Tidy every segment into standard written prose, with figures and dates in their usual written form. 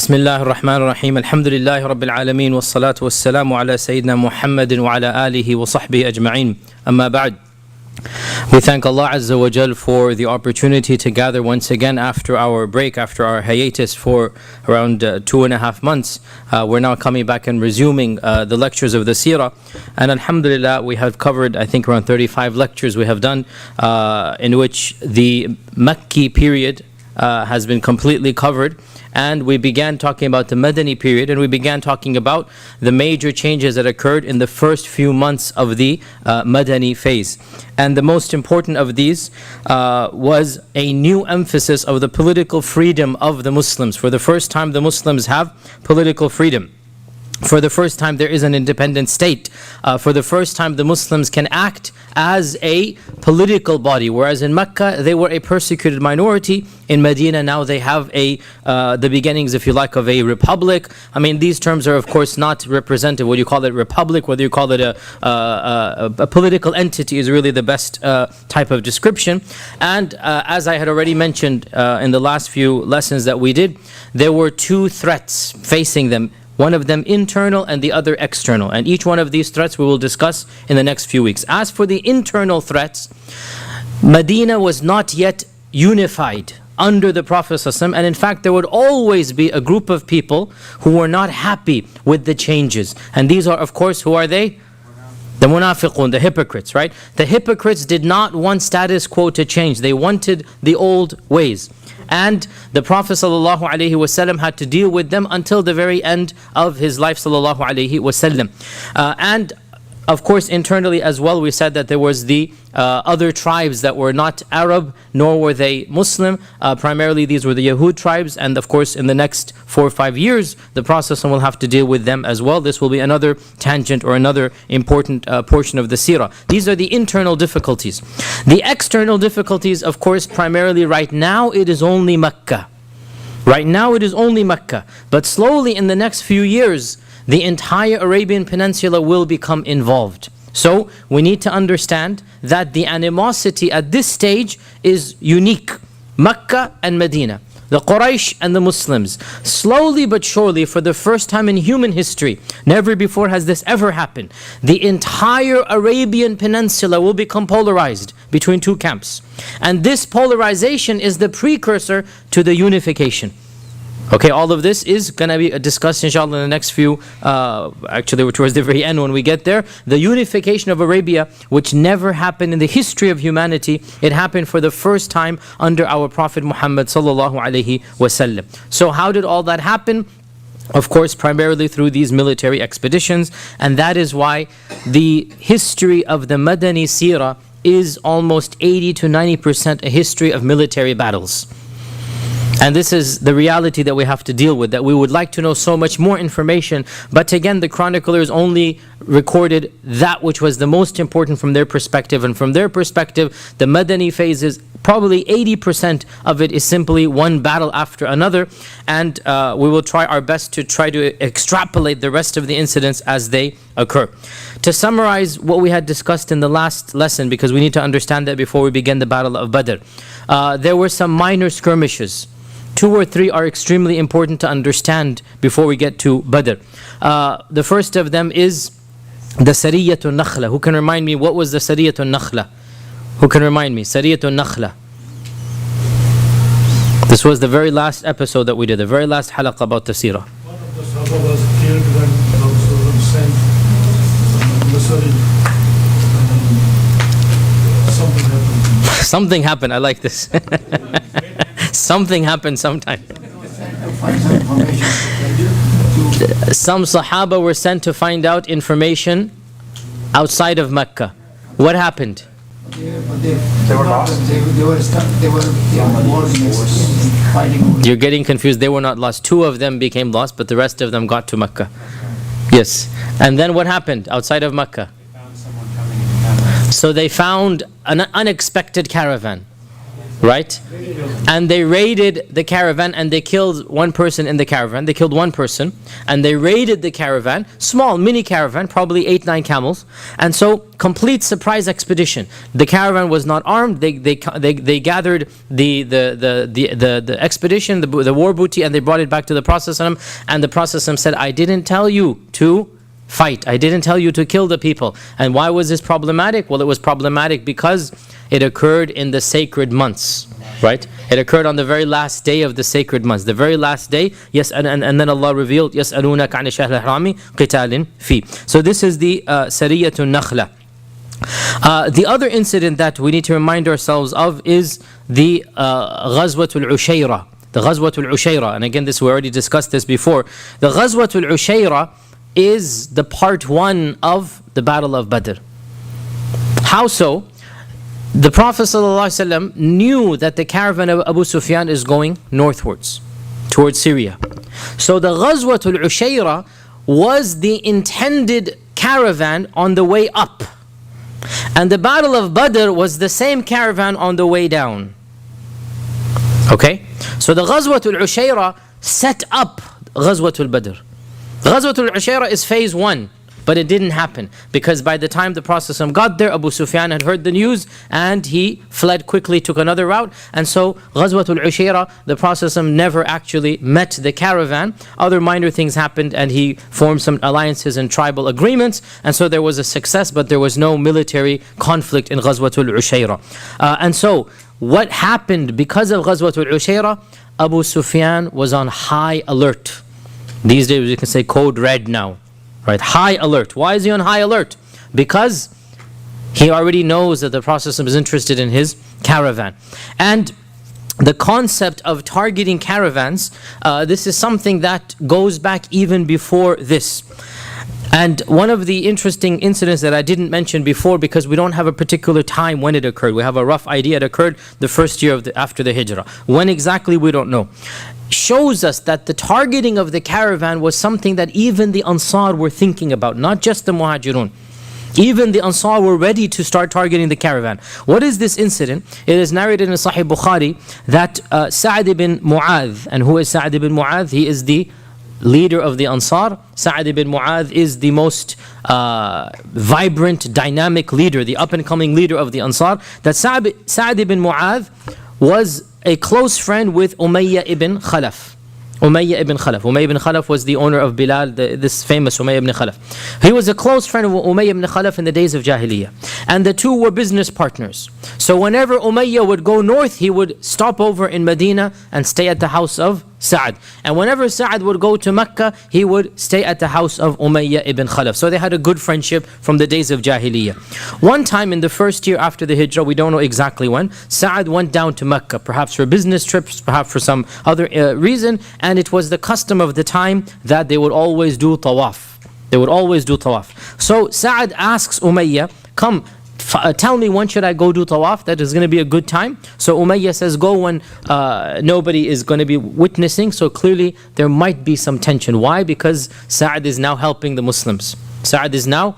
بسم الله الرحمن الرحيم الحمد لله رب العالمين والصلاة والسلام على سيدنا محمد وعلى آله وصحبه أجمعين أما بعد. We thank Allah Azza wa Jal for the opportunity to gather once again after our break, after our hiatus for around 2.5 months. We're now coming back and resuming the lectures of the Seerah. And Alhamdulillah, we have covered, I think, around 35 lectures we have done, in which the Makki period has been completely covered. And we began talking about the Madani period, and we began talking about the major changes that occurred in the first few months of the Madani phase. And the most important of these was a new emphasis of the political freedom of the Muslims. For the first time, the Muslims have political freedom. For the first time, there is an independent state. For the first time, the Muslims can act as a political body, whereas in Mecca they were a persecuted minority. In Medina now they have the beginnings, if you like, of a republic. I mean, these terms are of course not representative. Whether you call it republic, whether you call it a political entity, is really the best type of description. And as I had already mentioned in the last few lessons that we did, there were two threats facing them. One of them internal and the other external. And each one of these threats we will discuss in the next few weeks. As for the internal threats, Medina was not yet unified under the Prophet ﷺ, and in fact there would always be a group of people who were not happy with the changes. And these are, of course, who are they? The munafiqun, the hypocrites, right? The hypocrites did not want status quo to change. They wanted the old ways. And the Prophet ﷺ had to deal with them until the very end of his life ﷺ. And of course internally as well, we said that there was the other tribes that were not Arab, nor were they Muslim. Primarily these were the Yahud tribes, and of course in the next 4 or 5 years the Prophet will have to deal with them as well. This will be another tangent or another important portion of the Seerah. These are the internal difficulties. The external difficulties, of course, primarily right now it is only Mecca. Right now it is only Mecca. But slowly in the next few years the entire Arabian Peninsula will become involved. So we need to understand that the animosity at this stage is unique. Mecca and Medina, the Quraysh and the Muslims. Slowly but surely, for the first time in human history, never before has this ever happened, the entire Arabian Peninsula will become polarized between two camps. And this polarization is the precursor to the unification. Okay, all of this is going to be discussed inshallah in the next few, actually towards the very end when we get there. The unification of Arabia, which never happened in the history of humanity, it happened for the first time under our Prophet Muhammad sallallahu alaihi wasallam. So how did all that happen? Of course, primarily through these military expeditions, and that is why the history of the Madani Seerah is almost 80 to 90% a history of military battles. And this is the reality that we have to deal with, that we would like to know so much more information, but again the chroniclers only recorded that which was the most important from their perspective, and from their perspective the Madani phases, probably 80% of it is simply one battle after another, and we will try our best to try to extrapolate the rest of the incidents as they occur. To summarize what we had discussed in the last lesson, because we need to understand that before we begin the battle of Badr, there were some minor skirmishes. 2 or 3 are extremely important to understand before we get to Badr. The first of them is the Sariyatun Nakhla. Who can remind me what was the Sariyatun Nakhla? Who can remind me? Sariyatun Nakhla. This was the very last episode that we did, the very last halaqah about the Seerah. One of the Sahaba was killed when Rasulullah sent something happened. Something happened, I like this. Something happened sometime. Some Sahaba were sent to find out information outside of Mecca. What happened? They were lost. They were fighting. You're getting confused. They were not lost. 2 of them became lost, but the rest of them got to Mecca. Yes. And then what happened outside of Mecca? They found someone coming into town. So they found an unexpected caravan. right? And they raided the caravan and they killed one person in the caravan. They killed one person and they raided the caravan, small mini caravan, probably 8-9 camels. And so complete surprise expedition. The caravan was not armed. They gathered the expedition, the war booty, and they brought it back to the Prophet ﷺ. And the Prophet ﷺ said, I didn't tell you to fight. I didn't tell you to kill the people. And why was this problematic? Well, it was problematic because it occurred in the sacred months, right? It occurred on the very last day of the sacred months. The very last day, yes, and then Allah revealed, يَسْأَلُونَكَ عَنِ الشَّهْرِ الْحَرَامِ قِتَالٍ فِي. So this is the Sariyatun Nakhla. The other incident that we need to remind ourselves of is the Ghazwatul Ushayra. The Ghazwatul Ushayra, and again, we already discussed this before. The Ghazwatul Ushayra is the part 1 of the Battle of Badr. How so? The Prophet ﷺ knew that the caravan of Abu Sufyan is going northwards, towards Syria. So the Ghazwatul Ushayra was the intended caravan on the way up. And the Battle of Badr was the same caravan on the way down. Okay? So the Ghazwatul Ushayra set up Ghazwatul Badr. Ghazwatul Ushayra is phase 1, but it didn't happen because by the time the Prophet ﷺ got there, Abu Sufyan had heard the news and he fled quickly, took another route. And so Ghazwatul Ushayra, the Prophet ﷺ never actually met the caravan. Other minor things happened and he formed some alliances and tribal agreements, and so there was a success, but there was no military conflict in Ghazwatul Ushayra. And so what happened because of Ghazwatul Ushayra? Abu Sufyan was on high alert. These days you can say code red now, right? High alert. Why is he on high alert? Because he already knows that the Prophet is interested in his caravan. And the concept of targeting caravans, this is something that goes back even before this. And one of the interesting incidents that I didn't mention before, because we don't have a particular time when it occurred. We have a rough idea. It occurred the first year after the Hijrah. When exactly, we don't know. Shows us that the targeting of the caravan was something that even the Ansar were thinking about, not just the Muhajirun. Even the Ansar were ready to start targeting the caravan. What is this incident? It is narrated in Sahih Bukhari that Sa'd ibn Mu'adh, and who is Sa'd ibn Mu'adh? He is the leader of the Ansar. Sa'd ibn Mu'adh is the most vibrant, dynamic leader, the up-and-coming leader of the Ansar. That Sa'd ibn Mu'adh was a close friend with Umayyah ibn Khalaf. Umayyah ibn Khalaf was the owner of Bilal, this famous Umayyah ibn Khalaf. He was a close friend of Umayyah ibn Khalaf in the days of Jahiliyyah. And the two were business partners. So whenever Umayyah would go north, he would stop over in Medina and stay at the house of Sa'd. And whenever Sa'd would go to Mecca, he would stay at the house of Umayyah ibn Khalaf. So they had a good friendship from the days of Jahiliyyah. One time in the first year after the Hijrah, we don't know exactly when, Sa'd went down to Mecca, perhaps for business trips, perhaps for some other reason, and it was the custom of the time that they would always do tawaf. They would always do tawaf. So Sa'd asks Umayyah, come, tell me when should I go do tawaf, that is going to be a good time. So Umayyah says go when nobody is going to be witnessing. So clearly there might be some tension. Why? Because Sa'd is now helping the Muslims. Sa'd is now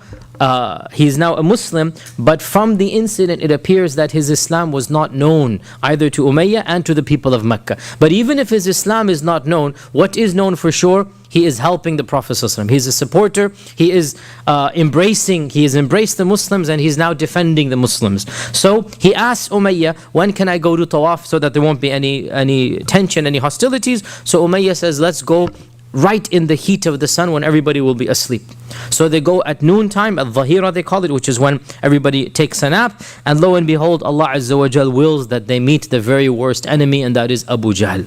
he is now a Muslim, but from the incident it appears that his Islam was not known either to Umayyah and to the people of Mecca. But even if his Islam is not known, what is known for sure? He is helping the Prophet ﷺ. He is a supporter. He is embraced the Muslims, and he's now defending the Muslims. So he asks Umayyah, when can I go to tawaf so that there won't be any tension, any hostilities? So Umayyah says, let's go right in the heat of the sun when everybody will be asleep. So they go at noontime, al-Dhahira they call it, which is when everybody takes a nap. And lo and behold, Allah Azza wa Jal wills that they meet the very worst enemy, and that is Abu Jahl.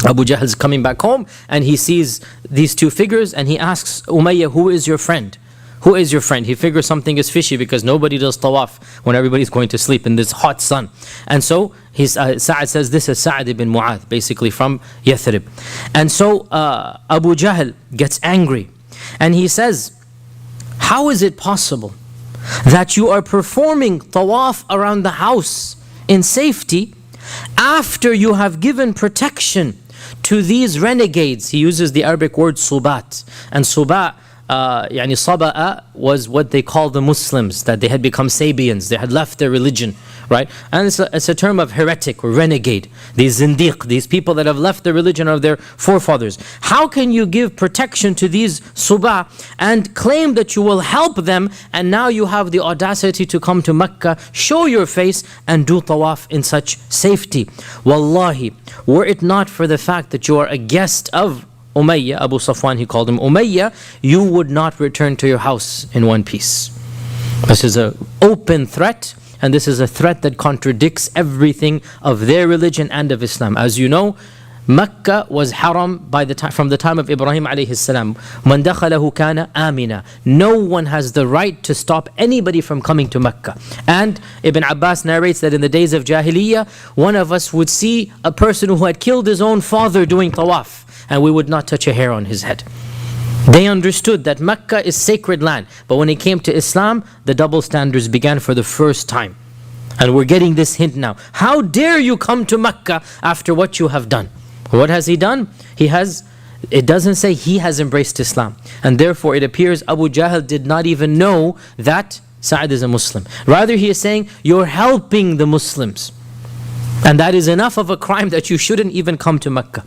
Abu Jahl is coming back home and he sees these two figures and he asks Umayyah, who is your friend? Who is your friend? He figures something is fishy because nobody does tawaf when everybody's going to sleep in this hot sun. And so Sa'd says, this is Sa'd ibn Mu'adh, basically from Yathrib. And so Abu Jahl gets angry and he says, how is it possible that you are performing tawaf around the house in safety after you have given protection to these renegades? He uses the Arabic word subat. And subat, Saba'a was what they call the Muslims, that they had become Sabians, they had left their religion, right? And it's a term of heretic or renegade, these zindiq, these people that have left the religion of their forefathers. How can you give protection to these subah and claim that you will help them, and now you have the audacity to come to Mecca, show your face and do tawaf in such safety? Wallahi, were it not for the fact that you are a guest of Umayyah, Abu Safwan, he called him Umayyah, you would not return to your house in one piece. This is an open threat, and this is a threat that contradicts everything of their religion and of Islam. As you know, Mecca was haram from the time of Ibrahim alayhi salam. Man dakhalahu kana amina. No one has the right to stop anybody from coming to Mecca. And Ibn Abbas narrates that in the days of Jahiliyyah, one of us would see a person who had killed his own father doing tawaf, and we would not touch a hair on his head. They understood that Mecca is sacred land, but when it came to Islam, the double standards began for the first time. And we're getting this hint now. How dare you come to Mecca after what you have done? What has he done? It doesn't say he has embraced Islam. And therefore it appears Abu Jahl did not even know that Sa'ad is a Muslim. Rather he is saying, you're helping the Muslims. And that is enough of a crime that you shouldn't even come to Mecca.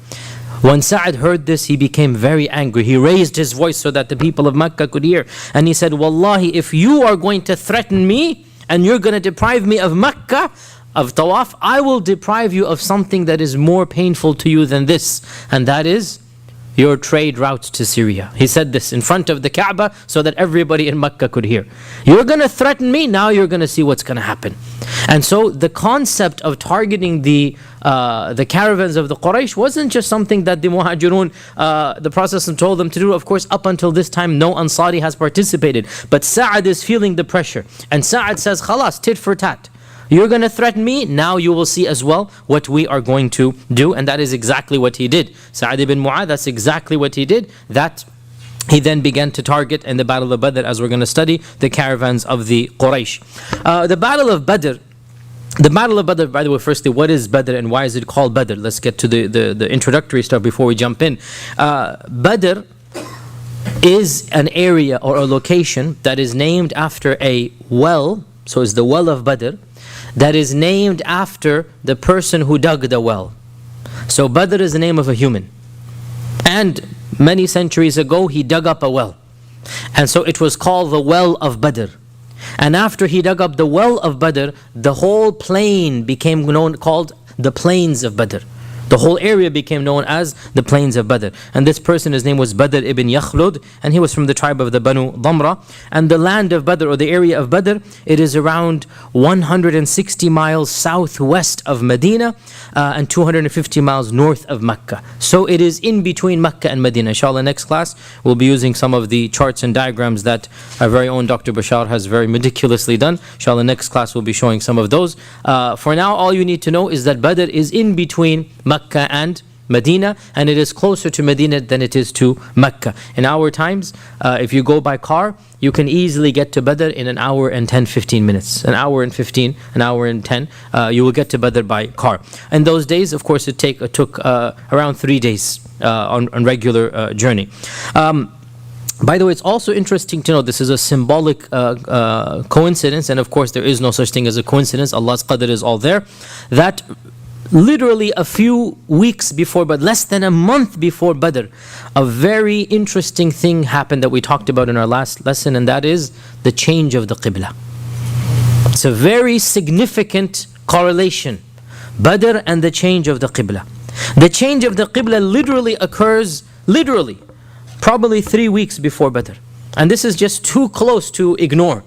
When Sa'ad heard this, he became very angry. He raised his voice so that the people of Mecca could hear. And he said, Wallahi, if you are going to threaten me and you're going to deprive me of Mecca, of tawaf, I will deprive you of something that is more painful to you than this. And that is your trade routes to Syria. He said this in front of the Kaaba so that everybody in Mecca could hear. You're going to threaten me, now you're going to see what's going to happen. And so the concept of targeting the caravans of the Quraysh wasn't just something that the Muhajirun, the Prophet told them to do. Of course, up until this time, no Ansari has participated. But Sa'ad is feeling the pressure. And Sa'ad says, Khalas, tit for tat. You're going to threaten me, now you will see as well what we are going to do. And that is exactly what he did. Sa'ad ibn Mu'adh, that's exactly what he did. That he then began to target in the Battle of Badr, as we're going to study, the caravans of the Quraysh. The Battle of Badr, by the way, firstly, what is Badr and why is it called Badr? Let's get to the introductory stuff before we jump in. Badr is an area or a location that is named after a well, so it's the well of Badr, that is named after the person who dug the well. So Badr is the name of a human. And many centuries ago, he dug up a well. And so it was called the well of Badr. And after he dug up the well of Badr, the whole plain became called the plains of Badr. The whole area became known as the plains of Badr. And this person, his name was Badr ibn Yakhlud, and he was from the tribe of the Banu Damra. And the land of Badr, or the area of Badr, it is around 160 miles southwest of Medina and 250 miles north of Mecca. So it is in between Mecca and Medina. Inshallah, next class we'll be using some of the charts and diagrams that our very own Dr. Bashar has very meticulously done. Inshallah, next class we'll be showing some of those. For now, all you need to know is that Badr is in between Mecca and Medina, and it is closer to Medina than it is to Mecca. In our times, if you go by car, you can easily get to Badr in an hour and 10-15 minutes. An hour and 15, an hour and 10, you will get to Badr by car. In those days, of course, it took around 3 days on regular journey. By the way, it's also interesting to know this is a symbolic coincidence, and of course there is no such thing as a coincidence. Allah's qadr is all there. That literally a few weeks before, but less than a month before Badr, a very interesting thing happened that we talked about in our last lesson, and that is the change of the Qibla. It's a very significant correlation, Badr and the change of the Qibla. The change of the Qibla literally occurs, probably 3 weeks before Badr. And this is just too close to ignore.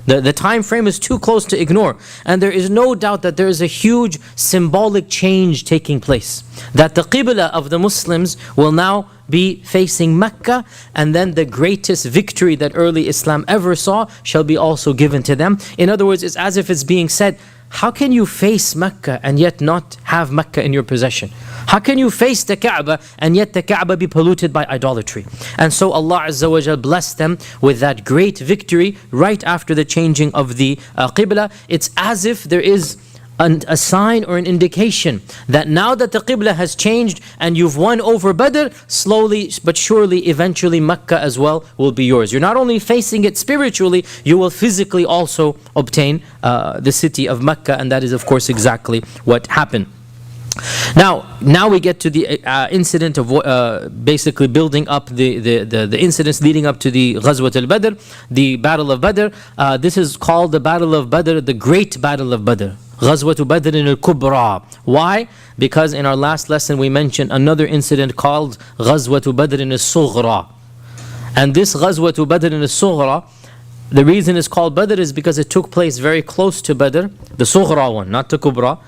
The time frame is too close to ignore. And there is no doubt that there is a huge symbolic change taking place. That the Qibla of the Muslims will now be facing Mecca, and then the greatest victory that early Islam ever saw shall be also given to them. In other words, it's as if it's being said, how can you face Mecca and yet not have Mecca in your possession? How can you face the Kaaba and yet the Kaaba be polluted by idolatry? And so Allah Azza wa Jal blessed them with that great victory right after the changing of the Qibla. It's as if there is a sign or an indication that now that the Qibla has changed and you've won over Badr, slowly but surely, eventually Mecca as well will be yours. You're not only facing it spiritually, you will physically also obtain the city of Mecca, and that is of course exactly what happened. Now we get to the incident of basically building up the incidents leading up to the Ghazwat al-Badr, the Battle of Badr. This is called the Battle of Badr, the Great Battle of Badr. Ghazwat Badr al-Kubra. Why? Because in our last lesson we mentioned another incident called Ghazwat Badr al-Sughra. And this Ghazwat Badr al-Sughra, the reason it's called Badr is because it took place very close to Badr, the Sughra one, not the Kubra.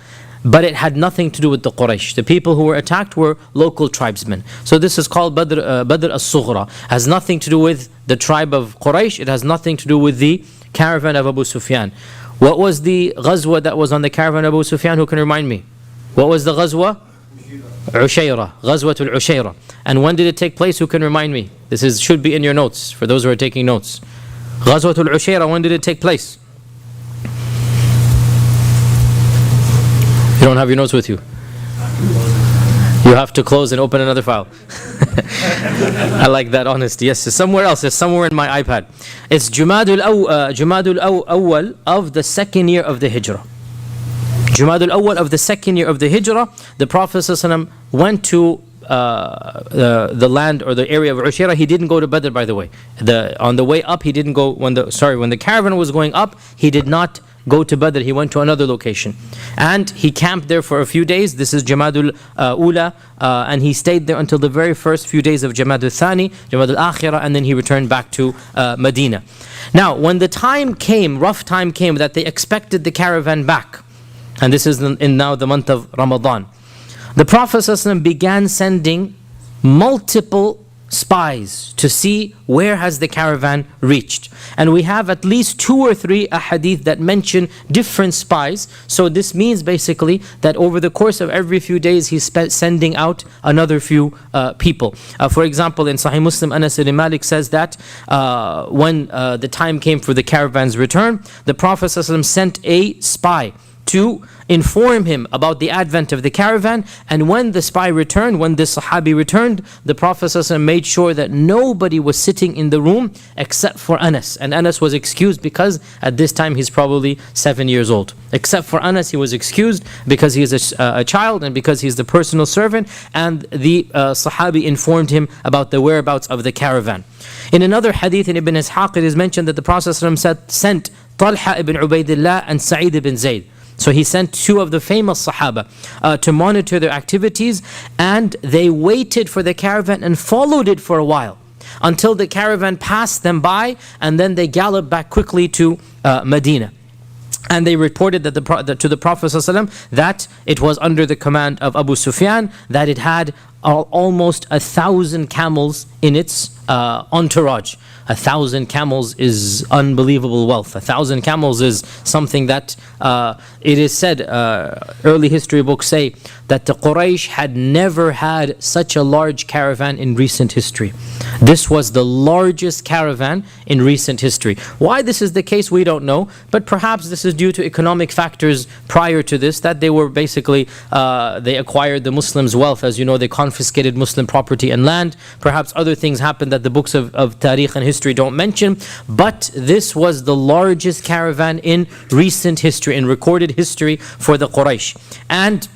But it had nothing to do with the Quraysh. The people who were attacked were local tribesmen. So this is called Badr al-Sughra. Has nothing to do with the tribe of Quraysh. It has nothing to do with the caravan of Abu Sufyan. What was the Ghazwa that was on the caravan of Abu Sufyan? Who can remind me? What was the Ghazwa? Ushayra. Ghazwat al-Ushayra. And when did it take place? Who can remind me? This should be in your notes for those who are taking notes. Ghazwat al-Ushayra, when did it take place? You don't have your notes with you. You have to close and open another file. I like that honesty. Yes, it's somewhere else. It's somewhere in my iPad. It's Jumadul Awwal of the second year of the Hijrah. Jumadul Awwal of the second year of the Hijrah. The Prophet ﷺ went to the land or the area of Ushayra. He didn't go to Badr, by the way. On the way up, he didn't go. When the caravan was going up, he did not go to Badr. He went to another location, and he camped there for a few days. This is Jamadul Ula, and he stayed there until the very first few days of Jamadul Thani, Jamadul Akhirah, and then he returned back to Medina. Now, when the time came, rough time came, that they expected the caravan back, and this is in now the month of Ramadan, the Prophet ﷺ began sending multiple spies to see where has the caravan reached. And we have at least 2 or 3 ahadith that mention different spies. So this means basically that over the course of every few days he's sending out another few people. For example, in Sahih Muslim, Anas ibn Malik says that when the time came for the caravan's return, the Prophet ﷺ sent a spy to inform him about the advent of the caravan. And when the spy returned, when this Sahabi returned, the Prophet ﷺ made sure that nobody was sitting in the room except for Anas. And Anas was excused because at this time he's probably 7 years old. Except for Anas, he was excused because he is a child and because he's the personal servant. And the Sahabi informed him about the whereabouts of the caravan. In another hadith in Ibn Ishaq, it is mentioned that the Prophet ﷺ sent Talha ibn Ubaidillah and Sa'id ibn Zayd. So he sent 2 of the famous Sahaba to monitor their activities, and they waited for the caravan and followed it for a while until the caravan passed them by, and then they galloped back quickly to Medina. And they reported that to the Prophet ﷺ that it was under the command of Abu Sufyan, that it had almost 1,000 camels in its entourage. 1,000 camels is unbelievable wealth. 1,000 camels is something that it is said, early history books say that the Quraysh had never had such a large caravan in recent history. This was the largest caravan in recent history. Why this is the case, we don't know, but perhaps this is due to economic factors prior to this, that they were basically, they acquired the Muslims' wealth. As you know, they confiscated Muslim property and land. Perhaps other things happened that the books of Tariq and history don't mention, but this was the largest caravan in recent history, in recorded history for the Quraysh. And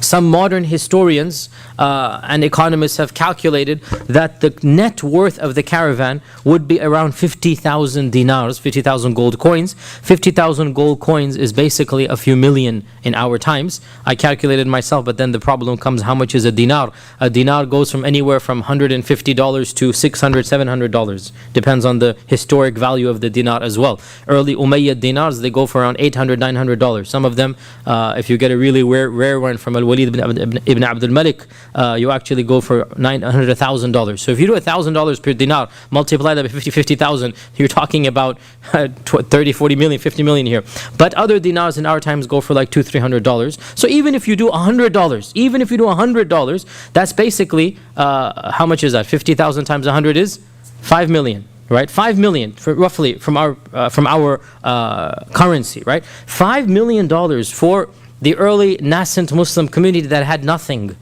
some modern historians and economists have calculated that the net worth of the caravan would be around 50,000 dinars, 50,000 gold coins. 50,000 gold coins is basically a few million in our times. I calculated myself, but then the problem comes, how much is a dinar? A dinar goes from anywhere from $150 to $600, $700. Depends on the historic value of the dinar as well. Early Umayyad dinars, they go for around $800, $900. Some of them, if you get a really rare one from Al-Walid ibn Abdul Malik, you actually go for $900, $1,000. So if you do $1,000 per dinar, multiply that by 50,000, you're talking about 30, 40 million, 50 million here. But other dinars in our times go for like $200, $300. So even if you do $100, that's basically, how much is that? 50,000 times 100 is 5 million. right? 5 million, roughly from our currency, right? $5 million for the early nascent Muslim community that had nothing.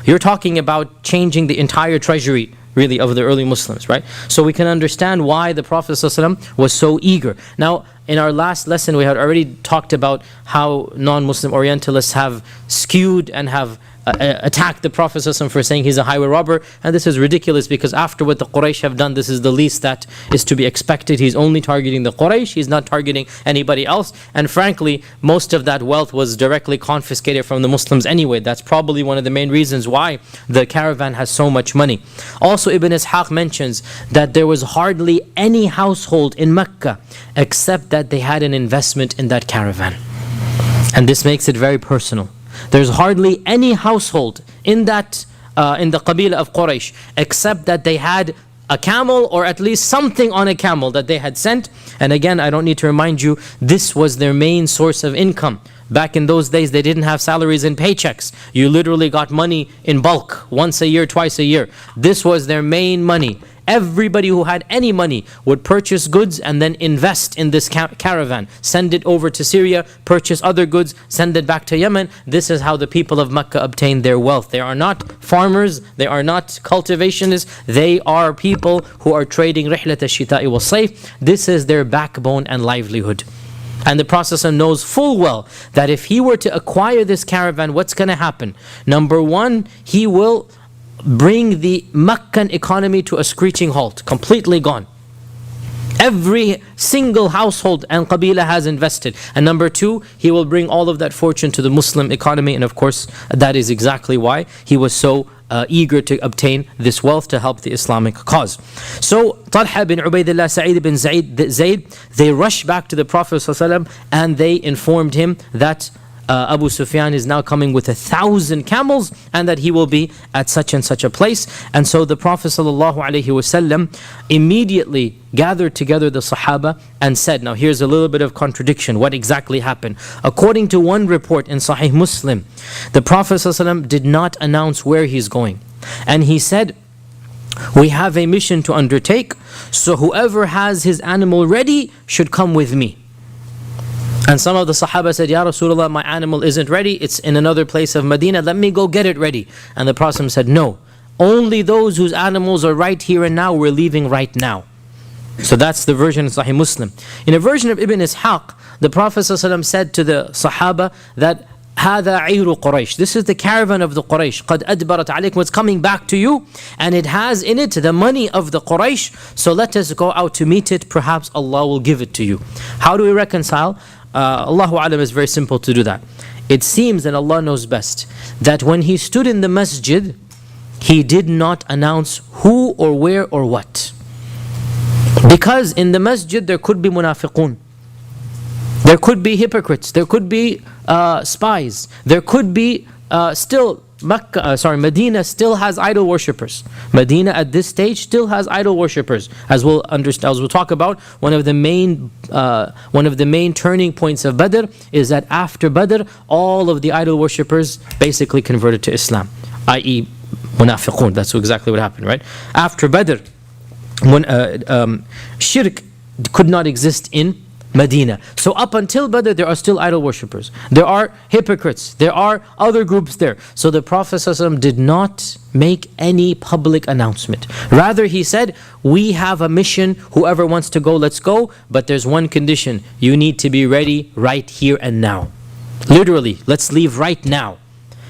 You're talking about changing the entire treasury, really, of the early Muslims, right? So we can understand why the Prophet ﷺ was so eager. Now, in our last lesson, we had already talked about how non-Muslim Orientalists have skewed and have attacked the Prophet ﷺ for saying he's a highway robber. And this is ridiculous, because after what the Quraysh have done, this is the least that is to be expected. He's only targeting the Quraysh, he's not targeting anybody else. And frankly, most of that wealth was directly confiscated from the Muslims anyway. That's probably one of the main reasons why the caravan has so much money. Also, Ibn Ishaq mentions that there was hardly any household in Mecca except that they had an investment in that caravan. And this makes it very personal. There's hardly any household in that in the Qabila of Quraysh except that they had a camel, or at least something on a camel that they had sent. And again, I don't need to remind you, this was their main source of income. Back in those days, they didn't have salaries and paychecks. You literally got money in bulk, once a year, twice a year. This was their main money. Everybody who had any money would purchase goods and then invest in this caravan. Send it over to Syria, purchase other goods, send it back to Yemen. This is how the people of Mecca obtained their wealth. They are not farmers, they are not cultivationists, they are people who are trading rihlat al-shita'i wal-sayf. This is their backbone and livelihood. And the Prophet knows full well that if he were to acquire this caravan, what's going to happen? Number one, he will bring the Meccan economy to a screeching halt, completely gone. Every single household and Qabila has invested. And number two, he will bring all of that fortune to the Muslim economy. And of course, that is exactly why he was so eager to obtain this wealth to help the Islamic cause. So Talha bin Ubaidillah, Sa'id bin Zayd, they rushed back to the Prophet ﷺ and they informed him that Abu Sufyan is now coming with 1,000 camels and that he will be at such and such a place. And so the Prophet ﷺ immediately gathered together the Sahaba and said, now here's a little bit of contradiction, what exactly happened. According to one report in Sahih Muslim, the Prophet ﷺ did not announce where he's going. And he said, we have a mission to undertake, so whoever has his animal ready should come with me. And some of the Sahaba said, Ya Rasulullah, my animal isn't ready, it's in another place of Medina, let me go get it ready. And the Prophet said, no, only those whose animals are right here and now, we're leaving right now. So that's the version of Sahih Muslim. In a version of Ibn Ishaq, the Prophet ﷺ said to the Sahaba that, هذا عير قريش, this is the caravan of the Quraysh, قد أدبرت عليكم, it's coming back to you, and it has in it the money of the Quraysh, so let us go out to meet it, perhaps Allah will give it to you. How do we reconcile? Allahu Alam, is very simple to do that. It seems, and Allah knows best, that when he stood in the masjid, he did not announce who or where or what. Because in the masjid there could be munafiqun, there could be hypocrites, there could be spies, there could be still Medina still has idol worshippers. Medina at this stage still has idol worshippers, as we'll understand, as we'll talk about. One of the main turning points of Badr is that after Badr, all of the idol worshippers basically converted to Islam, i.e., munafiqun. That's exactly what happened, right? After Badr, when shirk could not exist in Medina. So up until Badr, there are still idol worshippers. There are hypocrites. There are other groups there. So the Prophet ﷺ did not make any public announcement. Rather, he said, we have a mission. Whoever wants to go, let's go. But there's one condition. You need to be ready right here and now. Literally, let's leave right now.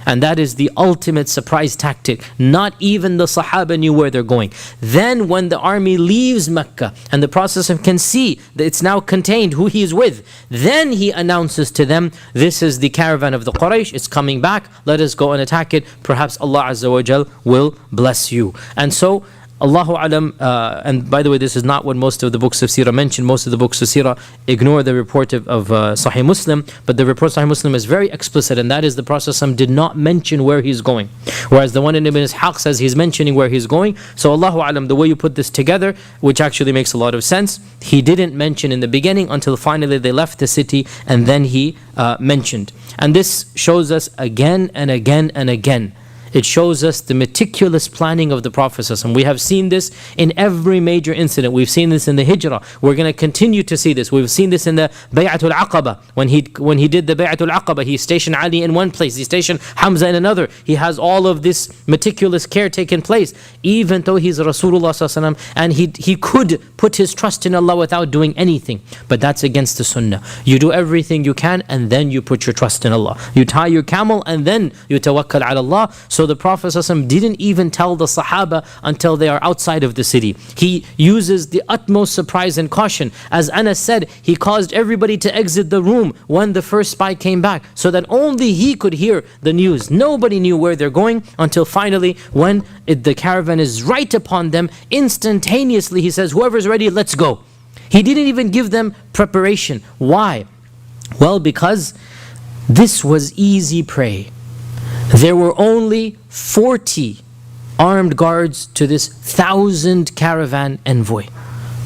And that is the ultimate surprise tactic. Not even the Sahaba knew where they're going. Then when the army leaves Mecca and the Prophet can see that it's now contained who he is with, then he announces to them, this is the caravan of the Quraysh, it's coming back, let us go and attack it, perhaps Allah Azza wa Jal will bless you. And so Allahu Alam, and by the way, this is not what most of the books of Seerah mention. Most of the books of Seerah ignore the report of Sahih Muslim, but the report of Sahih Muslim is very explicit, and that is the Prophet ﷺ did not mention where he's going. Whereas the one in Ibn Ishaq says he's mentioning where he's going. So Allahu Alam, the way you put this together, which actually makes a lot of sense, he didn't mention in the beginning until finally they left the city, and then he mentioned. And this shows us again and again and again, it shows us the meticulous planning of the Prophet ﷺ. We have seen this in every major incident. We've seen this in the Hijrah. We're going to continue to see this. We've seen this in the Bay'atul Aqaba. When he did the Bay'atul Aqaba, he stationed Ali in one place, he stationed Hamza in another. He has all of this meticulous care taking place, even though he's Rasulullah ﷺ, and he could put his trust in Allah without doing anything. But that's against the Sunnah. You do everything you can, and then you put your trust in Allah. You tie your camel, and then you tawakkal ala Allah. So the Prophet ﷺ didn't even tell the Sahaba until they are outside of the city. He uses the utmost surprise and caution. As Anas said, he caused everybody to exit the room when the first spy came back, so that only he could hear the news. Nobody knew where they're going until finally, when the caravan is right upon them, instantaneously he says, whoever's ready, let's go. He didn't even give them preparation. Why? Well, because this was easy prey. There were only 40 armed guards to this 1,000 caravan envoy.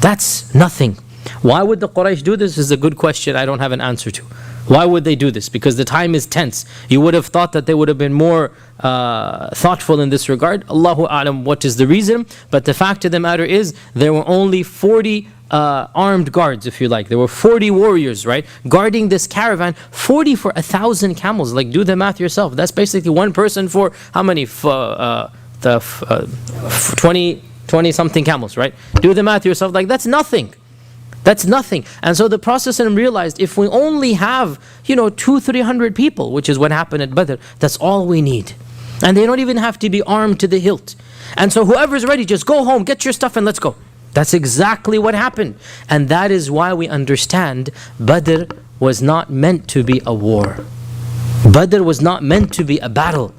That's nothing. Why would the Quraysh do this is a good question I don't have an answer to. Why would they do this? Because the time is tense. You would have thought that they would have been more thoughtful in this regard. Allahu A'lam what is the reason. But the fact of the matter is, there were only 40 armed guards, if you like. There were 40 warriors, right, guarding this caravan. 40 for 1,000 camels. Like, do the math yourself. That's basically one person for how many? 20 something camels, right? Do the math yourself. Like, that's nothing. That's nothing. And so the Prophet realized, if we only have 200-300 people, which is what happened at Badr, that's all we need. And they don't even have to be armed to the hilt. And so whoever's ready, just go home, get your stuff, and let's go. That's exactly what happened. And that is why we understand Badr was not meant to be a war. Badr was not meant to be a battle.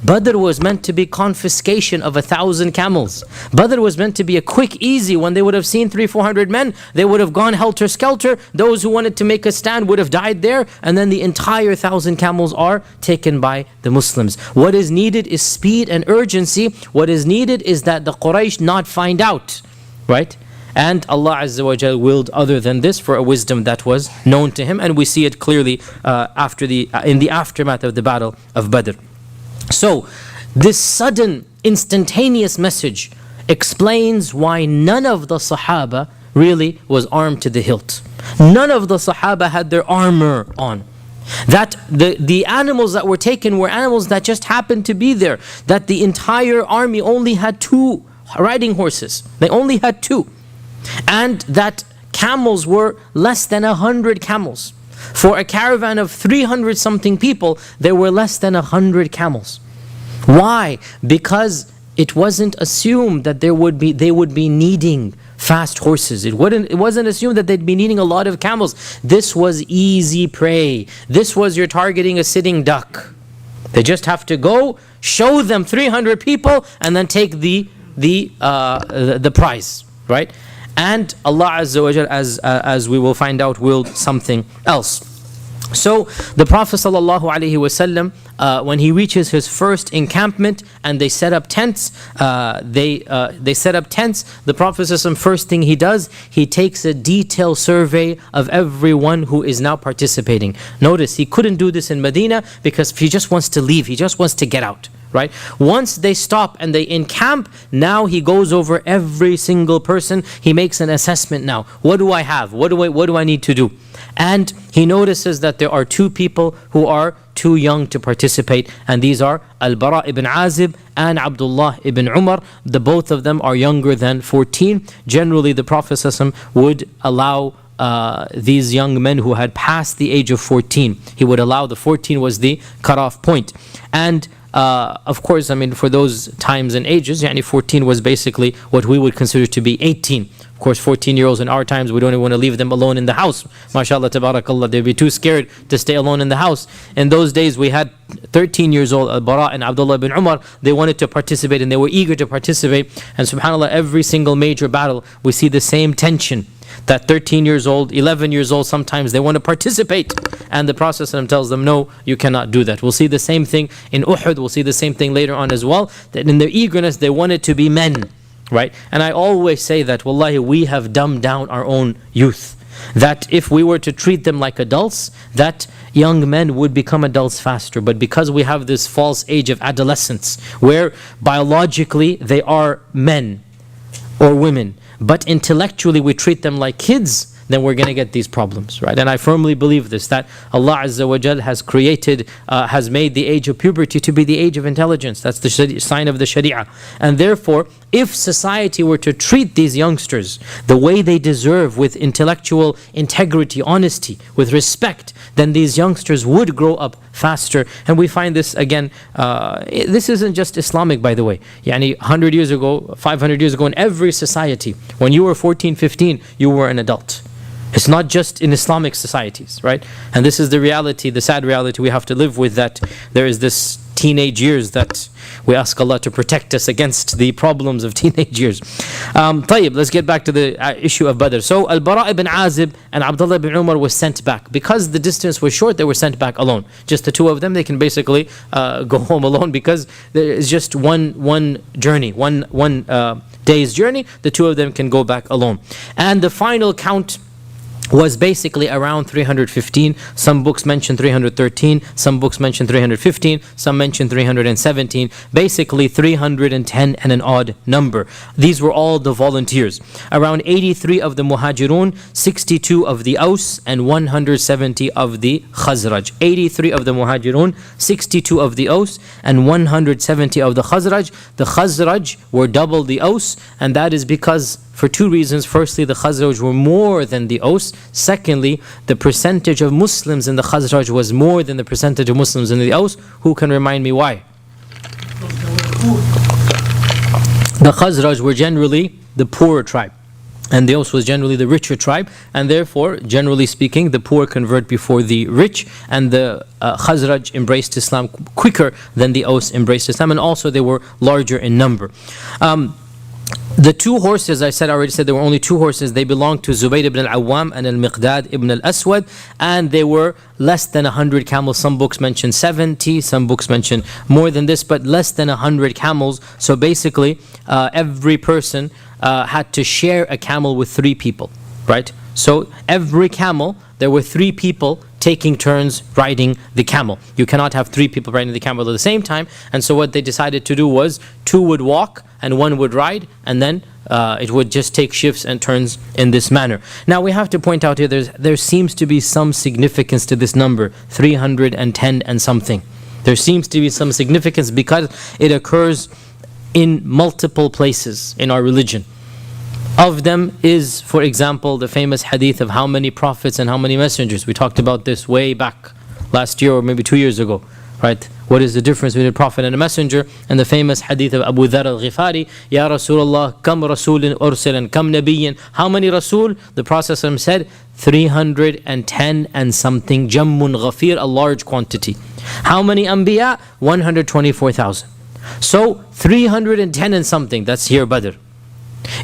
Badr was meant to be confiscation of 1,000 camels. Badr was meant to be a quick, easy. When they would have seen 300-400 men, they would have gone helter-skelter. Those who wanted to make a stand would have died there, and then the entire 1,000 camels are taken by the Muslims. What is needed is speed and urgency. What is needed is that the Quraysh not find out, right? And Allah Azza wa Jal willed other than this for a wisdom that was known to Him, and we see it clearly in the aftermath of the Battle of Badr. So, this sudden, instantaneous message explains why none of the Sahaba really was armed to the hilt. None of the Sahaba had their armor on. That the animals that were taken were animals that just happened to be there. That the entire army only had 2 riding horses. They only had 2. And that camels were less than 100 camels. For a caravan of 300 something people, there were less than 100 camels. Why? Because it wasn't assumed that they would be needing fast horses. It wasn't assumed that they'd be needing a lot of camels. This was easy prey. This was you're targeting a sitting duck. They just have to go, show them 300 people, and then take the prize, right? And Allah Azza wa Jal, as we will find out, willed something else. So the Prophet ﷺ, when he reaches his first encampment and they set up tents, they set up tents. The Prophet ﷺ, first thing he does, he takes a detailed survey of everyone who is now participating. Notice he couldn't do this in Medina because he just wants to leave. He just wants to get out. Right? Once they stop and they encamp, now he goes over every single person. He makes an assessment now. What do I have? What do I need to do? And he notices that there are 2 people who are too young to participate, and these are Al-Bara ibn Azib and Abdullah ibn Umar. The both of them are younger than 14. Generally, the Prophet ﷺ would allow these young men who had passed the age of 14. He would allow, the 14 was the cutoff point. And of course, I mean, for those times and ages, 14 was basically what we would consider to be 18. Of course, 14-year-olds in our times, we don't even want to leave them alone in the house. MashaAllah, tabarakallah, they'd be too scared to stay alone in the house. In those days, we had 13 years old, Al-Bara and Abdullah ibn Umar. They wanted to participate and they were eager to participate. And subhanAllah, every single major battle, we see the same tension. That 13 years old, 11 years old, sometimes they want to participate. And the Prophet ﷺ tells them, no, you cannot do that. We'll see the same thing in Uhud. We'll see the same thing later on as well. That in their eagerness, they wanted to be men. Right? And I always say that, wallahi, we have dumbed down our own youth. That if we were to treat them like adults, that young men would become adults faster. But because we have this false age of adolescence, where biologically they are men or women, but intellectually we treat them like kids, then we're going to get these problems, right? And I firmly believe this, that Allah Azza wa Jal has created, has made the age of puberty to be the age of intelligence. That's the sign of the Sharia. And therefore, if society were to treat these youngsters the way they deserve, with intellectual integrity, honesty, with respect, then these youngsters would grow up faster. And we find this again, this isn't just Islamic, by the way. Yani 100 years ago, 500 years ago, in every society, when you were 14, 15, you were an adult. It's not just in Islamic societies, right? And this is the reality, the sad reality we have to live with, that there is this teenage years that we ask Allah to protect us against the problems of teenage years. طيب, let's get back to the issue of Badr. So Al-Bara ibn Azib and Abdullah ibn Umar was sent back. Because the distance was short, they were sent back alone. Just the two of them, they can basically go home alone, because there is just one journey, one day's journey. The two of them can go back alone. And the final count was basically around 315. Some books mention 313, some books mention 315, some mention 317, basically 310 and an odd number. These were all the volunteers. Around 83 of the Muhajirun, 62 of the Aus, and 170 of the Khazraj. 83 of the Muhajirun, 62 of the Aus, and 170 of the Khazraj. The Khazraj were double the Aus, and that is because, for two reasons. Firstly, the Khazraj were more than the Aus. Secondly, the percentage of Muslims in the Khazraj was more than the percentage of Muslims in the Aus. Who can remind me why? The Khazraj were generally the poorer tribe, and the Aus was generally the richer tribe, and therefore, generally speaking, the poor convert before the rich, and the Khazraj embraced Islam quicker than the Aus embraced Islam, and also they were larger in number. The two horses, I already said there were only two horses. They belonged to Zubayr ibn al-Awwam and al-Miqdad ibn al-Aswad, and they were less than 100 camels. Some books mention 70, some books mention more than this, but less than 100 camels. So basically, every person had to share a camel with three people, right? So every camel, there were three people taking turns riding the camel. You cannot have three people riding the camel at the same time. And so what they decided to do was, two would walk and one would ride, and then it would just take shifts and turns in this manner. Now we have to point out here, there seems to be some significance to this number, 310 and something. There seems to be some significance because it occurs in multiple places in our religion. Of them is, for example, the famous hadith of how many prophets and how many messengers. We talked about this way back last year or maybe 2 years ago, right? What is the difference between a prophet and a messenger? And the famous hadith of Abu Dharr al-Ghifari, Ya Rasulullah, kam rasulin ursilan, kam nabiyyin. How many Rasul? The Prophet said 310 and something, jammun ghafir, a large quantity. How many Anbiya? 124,000. So 310 and something, that's here Badr.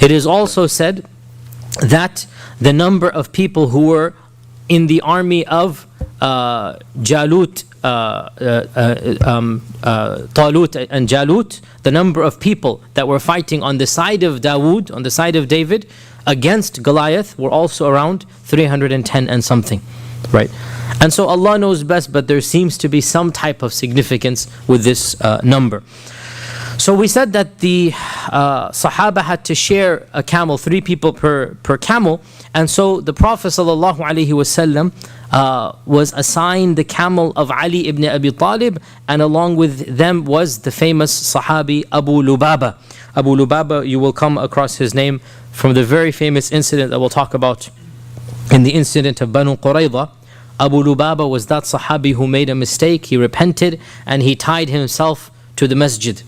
It is also said that the number of people who were in the army of Jalut, Talut and Jalut, the number of people that were fighting on the side of Dawood, on the side of David, against Goliath were also around 310 and something, right? And so Allah knows best, but there seems to be some type of significance with this number. So we said that the Sahaba had to share a camel, three people per camel, and so the Prophet ﷺ was assigned the camel of Ali ibn Abi Talib, and along with them was the famous Sahabi Abu Lubaba. Abu Lubaba, you will come across his name from the very famous incident that we'll talk about in the incident of Banu Qurayza. Abu Lubaba was that Sahabi who made a mistake, he repented, and he tied himself to the masjid,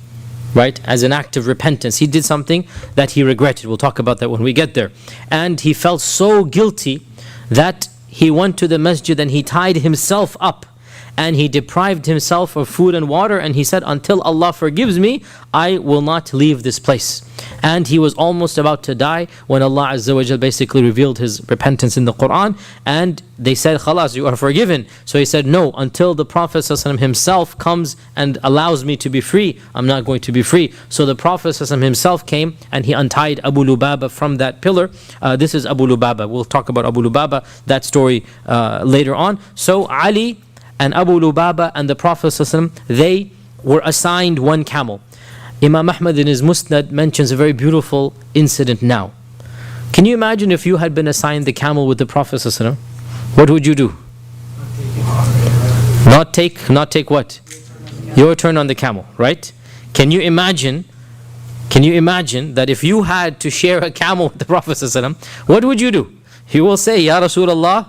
right, as an act of repentance. He did something that he regretted. We'll talk about that when we get there. And he felt so guilty that he went to the masjid and he tied himself up and he deprived himself of food and water, and he said, until Allah forgives me, I will not leave this place. And he was almost about to die when Allah Azza wa Jal basically revealed his repentance in the Quran, and they said, Khalas, you are forgiven. So he said, no, until the Prophet ﷺ himself comes and allows me to be free, I'm not going to be free. So the Prophet ﷺ himself came and he untied Abu Lubaba from that pillar. This is Abu Lubaba. We'll talk about Abu Lubaba, that story later on. So Ali and Abu Lubaba and the Prophet ﷺ, they were assigned one camel. Imam Ahmad in his Musnad mentions a very beautiful incident now. Can you imagine if you had been assigned the camel with the Prophet ﷺ? What would you do? Not take what? Your turn on the camel, right? Can you imagine that if you had to share a camel with the Prophet ﷺ, what would you do? He will say, Ya Rasulullah,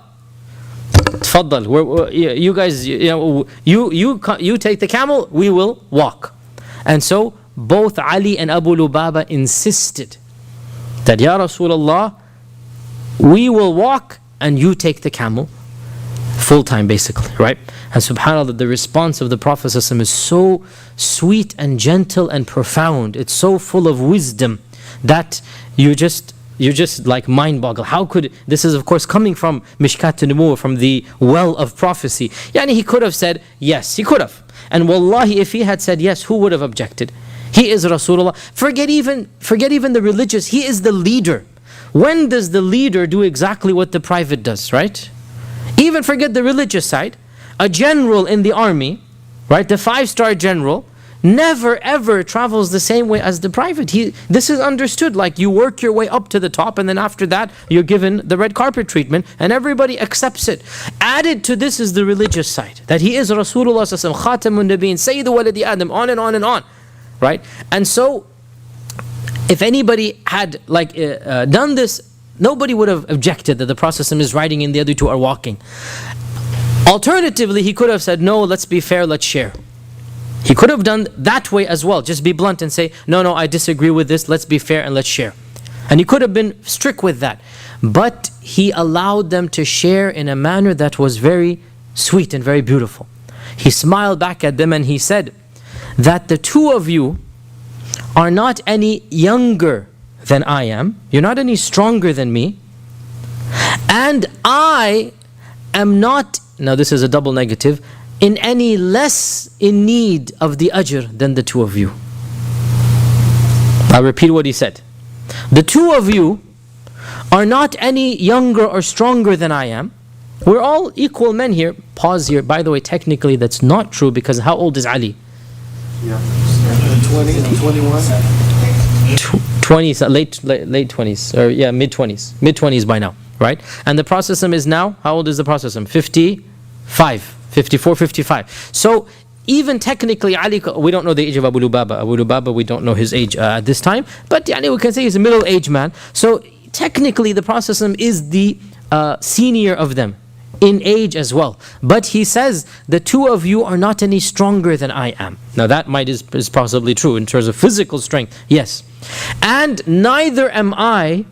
Tfaddal, you guys, you take the camel, we will walk. And so both Ali and Abu Lubaba insisted that, Ya Rasulullah, we will walk and you take the camel full time, basically, right? And subhanAllah, the response of the Prophet ﷺ is so sweet and gentle and profound. It's so full of wisdom that you just like mind boggle. How could, this is of course coming from Mishkat al-Nubuwwah, from the well of prophecy. Yani he could have said yes, he could have. And wallahi, if he had said yes, who would have objected? He is Rasulullah. Forget even the religious, he is the leader. When does the leader do exactly what the private does, right? Even forget the religious side. A general in the army, right, the 5-star general, never ever travels the same way as the private. This is understood, like you work your way up to the top and then after that you're given the red carpet treatment and everybody accepts it. Added to this is the religious side, that he is Rasulullah sallallahu alaihi wasallam, Khatamun Nabiyyin, Sayyidu Waladi Adam, on and on and on, right? And so if anybody had done this, nobody would have objected that the Prophet is riding and the other two are walking. Alternatively, he could have said, no, let's be fair, let's share. He could have done that way as well, just be blunt and say, no, I disagree with this, let's be fair and let's share. And he could have been strict with that. But he allowed them to share in a manner that was very sweet and very beautiful. He smiled back at them and he said that the two of you are not any younger than I am, you're not any stronger than me, and I am not, now this is a double negative, in any less in need of the ajr than the two of you. I'll repeat what he said. The two of you are not any younger or stronger than I am. We're all equal men here. Pause here. By the way, technically that's not true, because how old is Ali? 20, 21. 20s, late 20s, or yeah, mid-20s. Mid-20s by now, right? And the Prophet is now, how old is the Prophet? 55, 54, 55. So even technically Ali, we don't know the age of Abu Lubaba. Abu Lubaba, we don't know his age at this time, but we can say he's a middle-aged man. So technically the Prophet is the senior of them in age as well. But he says, the two of you are not any stronger than I am. Now that is possibly true in terms of physical strength, yes. And neither am I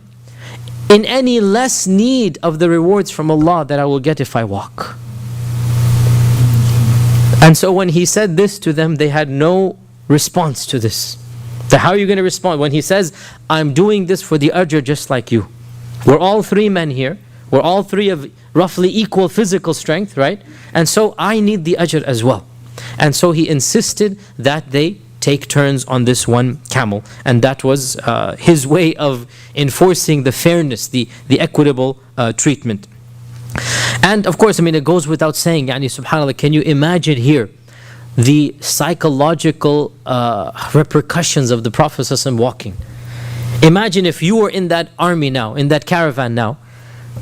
in any less need of the rewards from Allah that I will get if I walk. And so when he said this to them, they had no response to this. So how are you going to respond when he says, I'm doing this for the ajr just like you? We're all three men here. We're all three of roughly equal physical strength, right? And so I need the ajr as well. And so he insisted that they take turns on this one camel. And that was his way of enforcing the fairness, the equitable treatment. And of course, it goes without saying, subhanAllah, can you imagine here the psychological repercussions of the Prophet ﷺ walking? Imagine if you were in that army now, in that caravan now,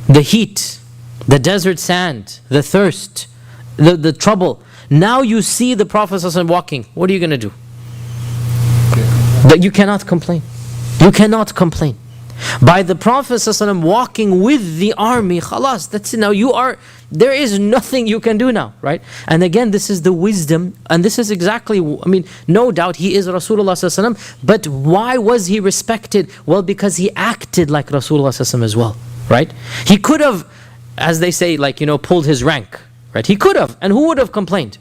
the heat, the desert sand, the thirst, the trouble. Now you see the Prophet ﷺ walking. What are you going to do? But you cannot complain. You cannot complain. By the Prophet ﷺ walking with the army, khalas, that's it. Now there is nothing you can do now, right? And again, this is the wisdom, and this is exactly, no doubt he is Rasulullah ﷺ, but why was he respected? Well, because he acted like Rasulullah ﷺ as well, right? He could have, as they say, pulled his rank, right? He could have, and who would have complained?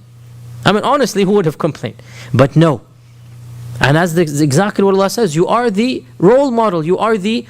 Honestly, who would have complained? But no. And as exactly what Allah says, you are the role model, you are the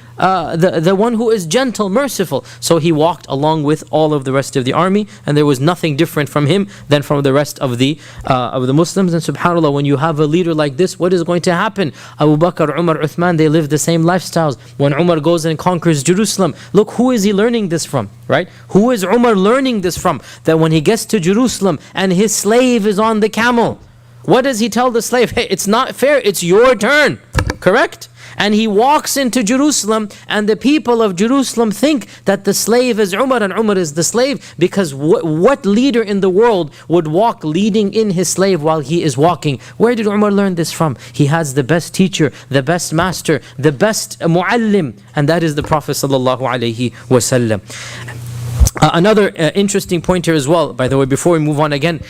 one who is gentle, merciful. So he walked along with all of the rest of the army, and there was nothing different from him than from the rest of the Muslims. And subhanAllah, when you have a leader like this, what is going to happen? Abu Bakr, Umar, Uthman, they live the same lifestyles. When Umar goes and conquers Jerusalem, look, who is he learning this from, right? Who is Umar learning this from? That when he gets to Jerusalem and his slave is on the camel, what does he tell the slave? Hey, it's not fair, it's your turn, correct? And he walks into Jerusalem, and the people of Jerusalem think that the slave is Umar and Umar is the slave, because what leader in the world would walk leading in his slave while he is walking? Where did Umar learn this from? He has the best teacher, the best master, the best muallim, and that is the Prophet sallallahu alaihi wasallam. Another interesting point here as well, by the way, before we move on again,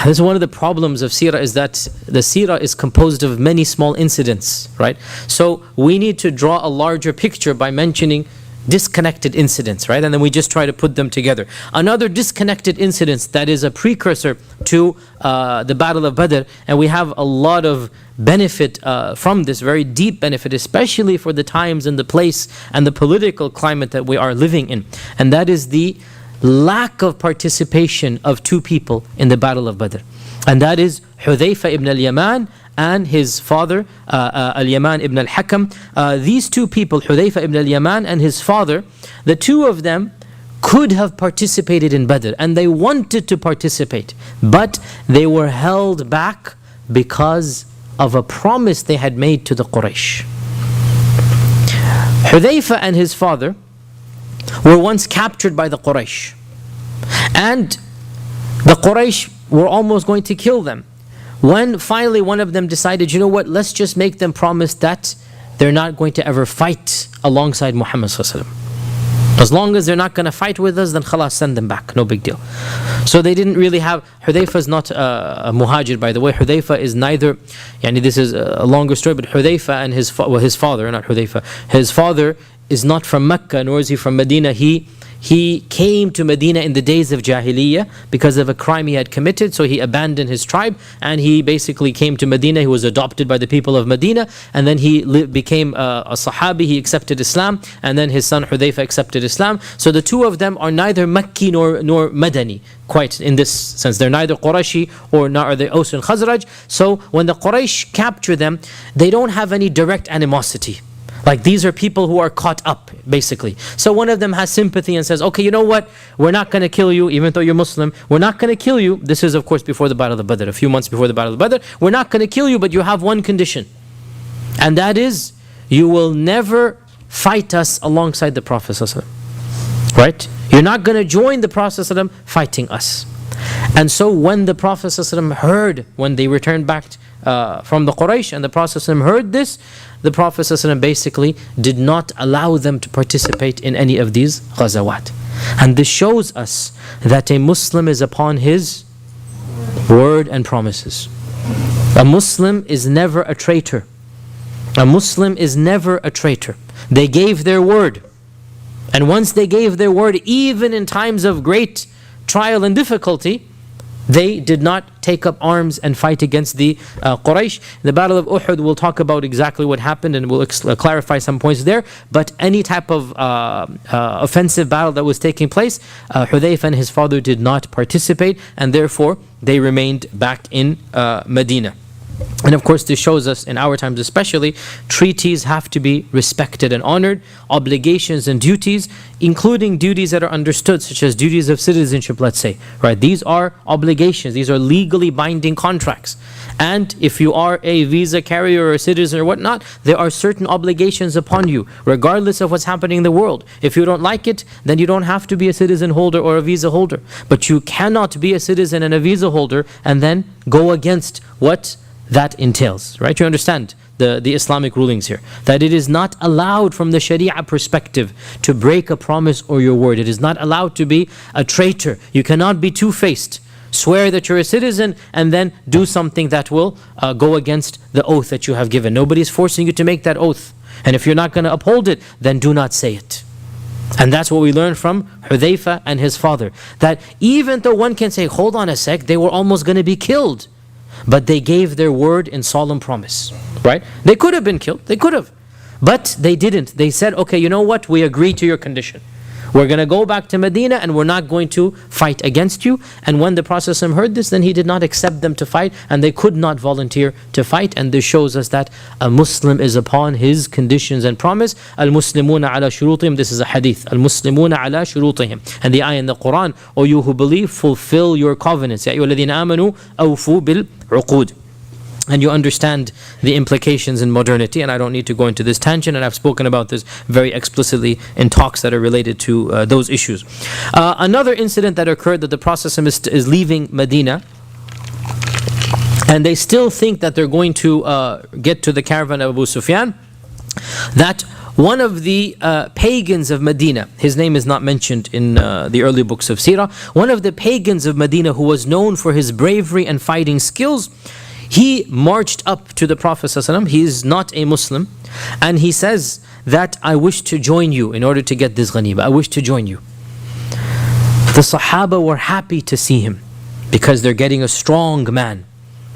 this is one of the problems of Seerah, is that the Seerah is composed of many small incidents, right? So we need to draw a larger picture by mentioning disconnected incidents, right? And then we just try to put them together. Another disconnected incident that is a precursor to the Battle of Badr, and we have a lot of benefit from this, very deep benefit, especially for the times and the place and the political climate that we are living in. And that is the lack of participation of two people in the Battle of Badr. And that is Hudhayfa ibn al-Yaman and his father, al-Yaman ibn al-Hakam. These two people, Hudhayfa ibn al-Yaman and his father, the two of them could have participated in Badr, and they wanted to participate, but they were held back because of a promise they had made to the Quraysh. Hudhayfa and his father were once captured by the Quraysh, and the Quraysh were almost going to kill them, when finally one of them decided, you know what, let's just make them promise that they're not going to ever fight alongside Muhammad sallallahu alaihi wasallam. As long as they're not going to fight with us, then khalas, send them back, no big deal. So they didn't really have, Hudhayfa is not a muhajir, by the way. Hudhayfa is neither, this is a longer story, but Hudhayfa and his father, not Hudhayfa, his father is not from Mecca, nor is he from Medina. He came to Medina in the days of Jahiliyyah because of a crime he had committed, so he abandoned his tribe and he basically came to Medina. He was adopted by the people of Medina, and then he became a Sahabi. He accepted Islam, and then his son Hudhayfa accepted Islam. So the two of them are neither Makki nor Madani, quite in this sense. They're neither Qurashi or nor are they Aus and Khazraj. So when the Quraysh capture them, they don't have any direct animosity. Like, these are people who are caught up, basically. So one of them has sympathy and says, okay, you know what? We're not going to kill you, even though you're Muslim. We're not going to kill you. This is, of course, before the Battle of Badr, a few months before the Battle of Badr. We're not going to kill you, but you have one condition. And that is, you will never fight us alongside the Prophet ﷺ. Right? You're not going to join the Prophet ﷺ fighting us. And so when the Prophet ﷺ heard, when they returned back from the Quraysh, and the Prophet ﷺ heard this, the Prophet ﷺ basically did not allow them to participate in any of these ghazawat. And this shows us that a Muslim is upon his word and promises. A Muslim is never a traitor. A Muslim is never a traitor. They gave their word. And once they gave their word, even in times of great trial and difficulty, they did not take up arms and fight against the Quraysh. In the Battle of Uhud, we'll talk about exactly what happened and we'll clarify some points there. But any type of offensive battle that was taking place, Hudhayfa and his father did not participate, and therefore they remained back in Medina. And of course, this shows us, in our times especially, treaties have to be respected and honored, obligations and duties, including duties that are understood, such as duties of citizenship, let's say. Right? These are obligations, these are legally binding contracts. And if you are a visa carrier or a citizen or whatnot, there are certain obligations upon you, regardless of what's happening in the world. If you don't like it, then you don't have to be a citizen holder or a visa holder. But you cannot be a citizen and a visa holder and then go against what that entails, right? You understand the Islamic rulings here, that it is not allowed from the Sharia perspective to break a promise or your word. It is not allowed to be a traitor. You cannot be two-faced. Swear that you're a citizen and then do something that will go against the oath that you have given. Nobody is forcing you to make that oath. And if you're not going to uphold it, then do not say it. And that's what we learn from Hudhayfa and his father. That even though one can say, hold on a sec, they were almost going to be killed. but they gave their word in solemn promise, right? They could have been killed, they could have, but they didn't. They said, okay, you know what, we agree to your condition. We're going to go back to Medina and we're not going to fight against you. And when the Prophet heard this, then he did not accept them to fight, and they could not volunteer to fight. And this shows us that a Muslim is upon his conditions and promise. Al-Muslimuna ala shurutihim. This is a hadith. Al-Muslimuna ala shurutihim. And the ayah in the Quran, O you who believe, fulfill your covenants. Ya ayyuhalladhina amanu awfu bil uqud. And you understand the implications in modernity, and I don't need to go into this tangent, and I've spoken about this very explicitly in talks that are related to those issues. Another incident that occurred, that the Prophet is leaving Medina, and they still think that they're going to get to the caravan of Abu Sufyan, that one of the pagans of Medina, his name is not mentioned in the early books of Seerah, one of the pagans of Medina who was known for his bravery and fighting skills, he marched up to the Prophet ﷺ. He is not a Muslim, and he says that I wish to join you in order to get this ghanima. I wish to join you. The Sahaba were happy to see him because they're getting a strong man.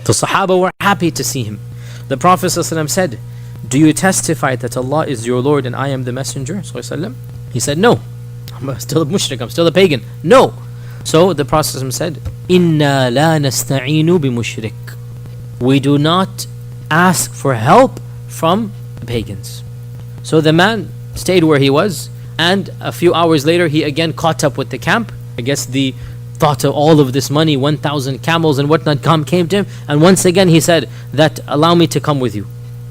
The Sahaba were happy to see him. The Prophet ﷺ said, do you testify that Allah is your Lord and I am the Messenger? ﷺ? He said, no. I'm still a mushrik, I'm still a pagan. No. So the Prophet ﷺ said, Inna la nasta'inu bi mushrik. We do not ask for help from pagans. So the man stayed where he was, and a few hours later he again caught up with the camp. I guess the thought of all of this money, 1,000 camels and whatnot, came to him, and once again he said that allow me to come with you,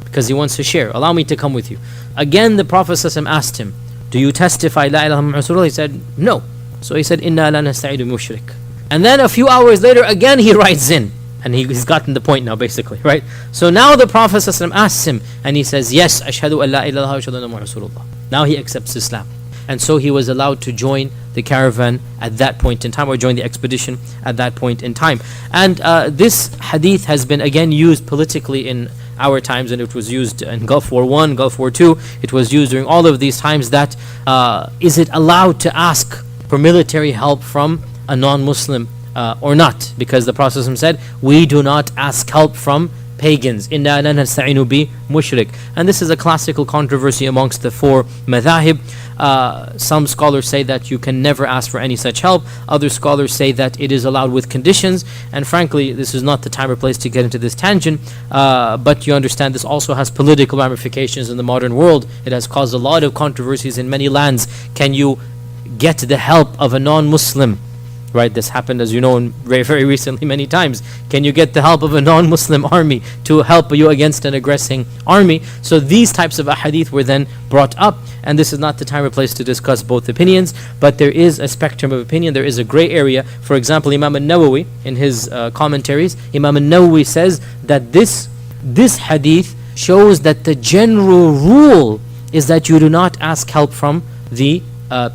because he wants to share. Allow me to come with you. Again the Prophet ﷺ asked him, do you testify la ilaha illallah Rasulullah? He said no. So he said, Inna la nasta'idu mushrik. And then a few hours later again he writes in, and he's gotten the point now, basically, right? So now the Prophet ﷺ asks him, and he says, yes, ashhadu an la ilaha illallah wa Rasulullah. Now he accepts Islam. And so he was allowed to join the caravan at that point in time, or join the expedition at that point in time. And this hadith has been again used politically in our times, and it was used in Gulf War I, Gulf War II. It was used during all of these times that is it allowed to ask for military help from a non-Muslim or not, because the Prophet said, we do not ask help from pagans. Inna la nasta'inu bi mushrik. And this is a classical controversy amongst the four madhahib. Some scholars say that you can never ask for any such help. Other scholars say that it is allowed with conditions. And frankly, this is not the time or place to get into this tangent. But you understand this also has political ramifications in the modern world. It has caused a lot of controversies in many lands. Can you get the help of a non-Muslim? Right, this happened, as you know, very, very recently many times. Can you get the help of a non-Muslim army to help you against an aggressing army? So these types of ahadith were then brought up, and this is not the time or place to discuss both opinions, but there is a spectrum of opinion, there is a gray area. For example, Imam al-Nawawi, in his commentaries, Imam al-Nawawi says that this hadith shows that the general rule is that you do not ask help from the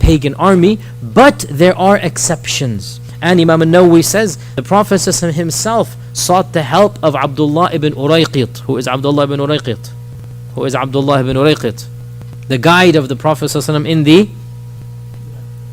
pagan army, but there are exceptions. And Imam al-Nawawi says the Prophet himself sought the help of Abdullah ibn Urayqit. Who is Abdullah ibn Urayqit? Who is Abdullah ibn Urayqit? The guide of the Prophet in the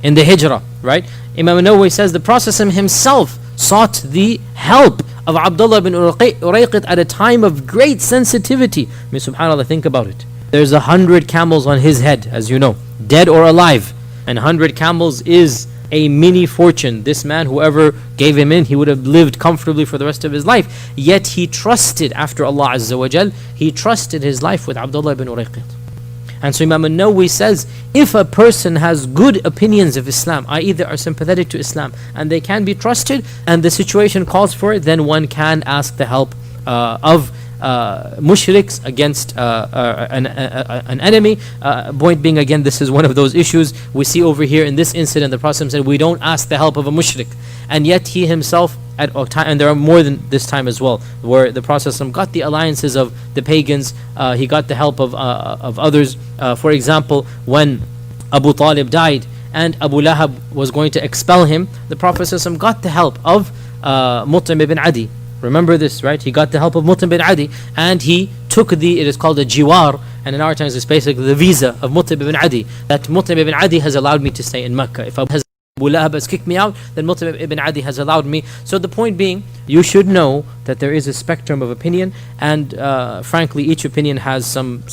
Hijrah, right? Imam al-Nawawi says the Prophet himself sought the help of Abdullah ibn Urayqit at a time of great sensitivity. I mean, subhanAllah, think about it. There's 100 camels on his head, as you know, dead or alive. And 100 camels is a mini fortune. This man, whoever gave him in, he would have lived comfortably for the rest of his life. Yet he trusted, after Allah Azza wa Jal, he trusted his life with Abdullah ibn Urayqit. And so Imam al-Nawawi says, if a person has good opinions of Islam, i.e. they are sympathetic to Islam, and they can be trusted, and the situation calls for it, then one can ask the help of mushriks against an enemy. Point being, again, this is one of those issues we see over here in this incident. The Prophet said we don't ask the help of a mushrik, and yet he himself at a time, and there are more than this time as well, where the Prophet got the alliances of the pagans. He got the help of others. For example, when Abu Talib died and Abu Lahab was going to expel him, the Prophet got the help of Mut'im ibn Adi. Remember this, right? He got the help of Mut'im ibn Adi, and he took it is called a jiwar, and in our times it's basically the visa of Mut'im ibn Adi, that Mut'im ibn Adi has allowed me to stay in Mecca. If I has Abu Lahab has kicked me out, then Mut'im ibn Adi has allowed me. So the point being, you should know that there is a spectrum of opinion, and frankly, each opinion has some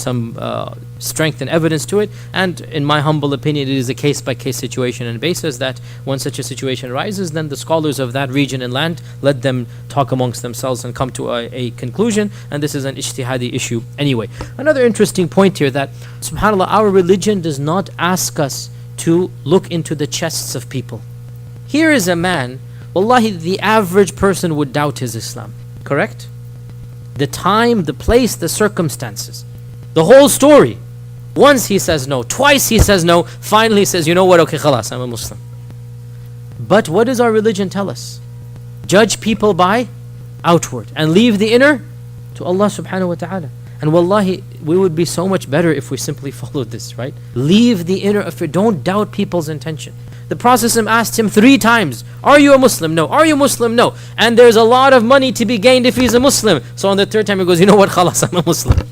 strength and evidence to it. And in my humble opinion, it is a case-by-case situation and basis that when such a situation arises, then the scholars of that region and land, let them talk amongst themselves and come to a conclusion. And this is an ijtihadi issue anyway. Another interesting point here, that subhanAllah, our religion does not ask us to look into the chests of people. Here is a man, wallahi, the average person would doubt his Islam, correct? The time, the place, the circumstances, the whole story. Once he says no, twice he says no, finally he says, you know what, okay, khalas, I'm a Muslim. But what does our religion tell us? Judge people by outward and leave the inner to Allah subhanahu wa ta'ala. And wallahi, we would be so much better if we simply followed this, right? Leave the inner affair. Don't doubt people's intention. The Prophet asked him 3 times, are you a Muslim? No. Are you Muslim? No. And there's a lot of money to be gained if he's a Muslim. So on the 3rd time he goes, you know what, khalas, I'm a Muslim.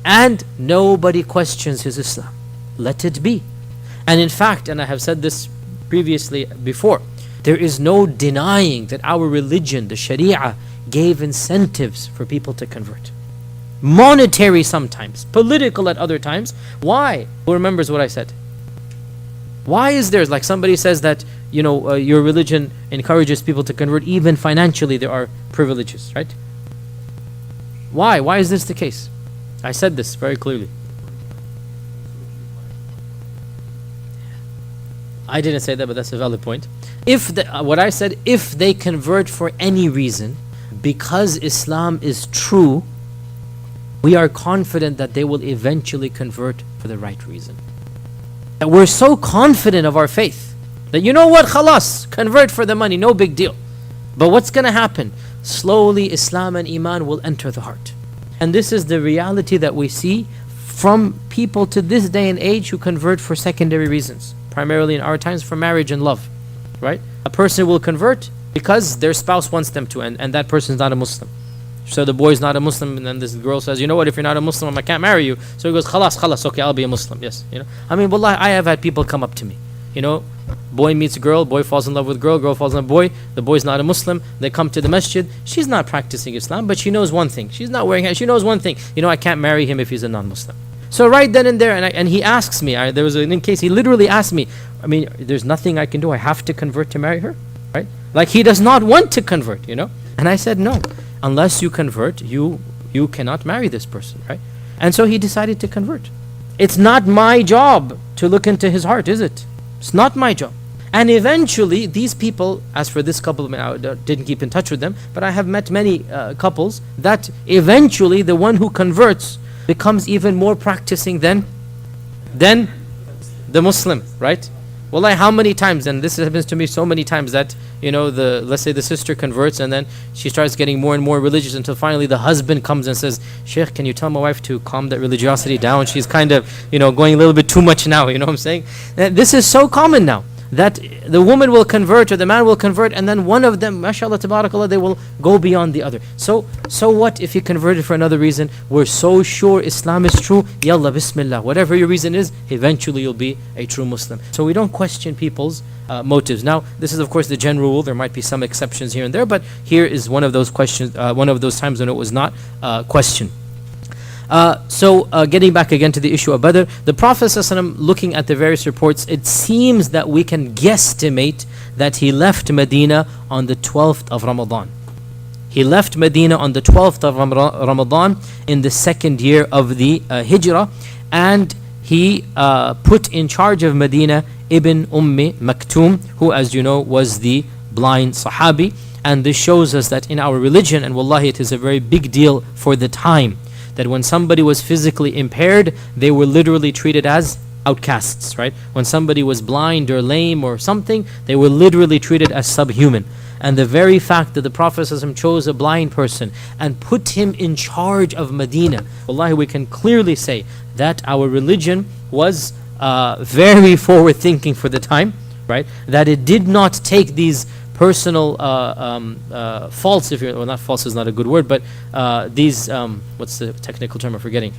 And nobody questions his Islam. Let it be. And in fact, and I have said this previously before, there is no denying that our religion, the Sharia, gave incentives for people to convert. Monetary sometimes, political at other times. Why? Who remembers what I said? Why is there, like somebody says that, you know, your religion encourages people to convert, even financially there are privileges, right? Why? Why is this the case? I said this very clearly. I didn't say that, but that's a valid point. What I said, if they convert for any reason, because Islam is true, we are confident that they will eventually convert for the right reason. That we're so confident of our faith that, you know what, khalas, convert for the money, no big deal. But what's going to happen? Slowly Islam and Iman will enter the heart. And this is the reality that we see from people to this day and age who convert for secondary reasons, primarily in our times for marriage and love, right? A person will convert because their spouse wants them to, and that person is not a Muslim. So the boy is not a Muslim, and then this girl says, you know what, if you're not a Muslim, I can't marry you. So he goes, khalas, okay, I'll be a Muslim. Yes, you know. I mean, wallahi, I have had people come up to me. You know, boy meets a girl, boy falls in love with girl, girl falls in love with boy. The boy's not a Muslim. They come to the masjid. She's not practicing Islam, but she knows one thing. She's not wearing hijab. She knows one thing. You know, I can't marry him if he's a non-Muslim. So right then and there, and he asks me, there was an case, he literally asked me, I mean, there's nothing I can do. I have to convert to marry her, right? Like he does not want to convert, you know. And I said, no. Unless you convert, you cannot marry this person, right? And so he decided to convert. It's not my job to look into his heart, is it? It's not my job. And eventually, these people, as for this couple, I didn't keep in touch with them, but I have met many couples that eventually the one who converts becomes even more practicing than the Muslim, right? Wallahi, how many times, and this happens to me so many times, that, you know, let's say the sister converts and then she starts getting more and more religious until finally the husband comes and says, Sheikh, can you tell my wife to calm that religiosity down? She's kind of, you know, going a little bit too much now, you know what I'm saying? This is so common now, that the woman will convert or the man will convert, and then one of them, mashallah, tabarakallah, they will go beyond the other. So what if he converted for another reason? We're so sure Islam is true, yalla bismillah, whatever your reason is, eventually you'll be a true Muslim. So we don't question people's motives. Now, this is of course the general rule. There might be some exceptions here and there, but here is one of those questions, one of those times when it was not questioned. Getting back again to the issue of Badr, the Prophet ﷺ, looking at the various reports, it seems that we can guesstimate that he left Medina on the 12th of Ramadan. He left Medina on the 12th of Ramadan in the 2nd year of the Hijrah, and he put in charge of Medina Ibn Maktoum, who, as you know, was the blind Sahabi. And this shows us that in our religion, and wallahi, it is a very big deal for the time, that when somebody was physically impaired, they were literally treated as outcasts, right? When somebody was blind or lame or something, they were literally treated as subhuman. And the very fact that the Prophet ﷺ chose a blind person and put him in charge of Medina, wallahi, we can clearly say that our religion was very forward thinking for the time, right? That it did not take these personal faults, if you're, well, not faults is not a good word, but these, what's the technical term I'm forgetting?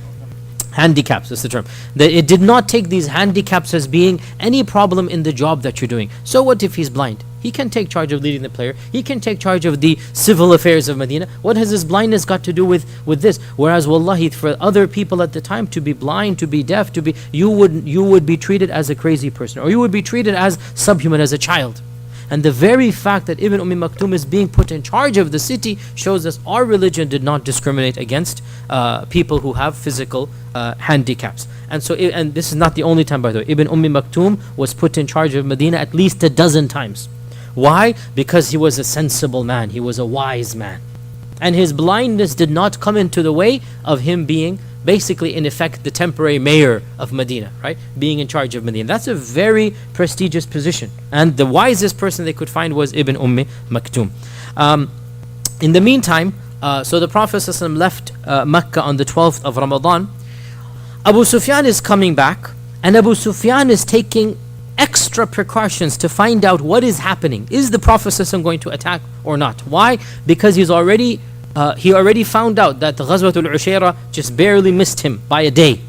Handicaps, that's the term. That it did not take these handicaps as being any problem in the job that you're doing. So what if he's blind? He can take charge of leading the prayer. He can take charge of the civil affairs of Medina. What has his blindness got to do with this? Whereas wallahi, for other people at the time, to be blind, to be deaf, you would be treated as a crazy person, or you would be treated as subhuman, as a child. And the very fact that Ibn Maktum is being put in charge of the city shows us our religion did not discriminate against people who have physical handicaps. And so, and this is not the only time, by the way. Ibn Maktum was put in charge of Medina at least a dozen times. Why? Because he was a sensible man. He was a wise man. And his blindness did not come into the way of him being basically, in effect, the temporary mayor of Medina, right? Being in charge of Medina. That's a very prestigious position. And the wisest person they could find was Ibn Maktum. In the meantime, so the Prophet ﷺ left Mecca on the 12th of Ramadan. Abu Sufyan is coming back, and Abu Sufyan is taking extra precautions to find out what is happening. Is the Prophet ﷺ going to attack or not? Why? Because he already found out that the Ghazwatul Ushayrah just barely missed him by a day.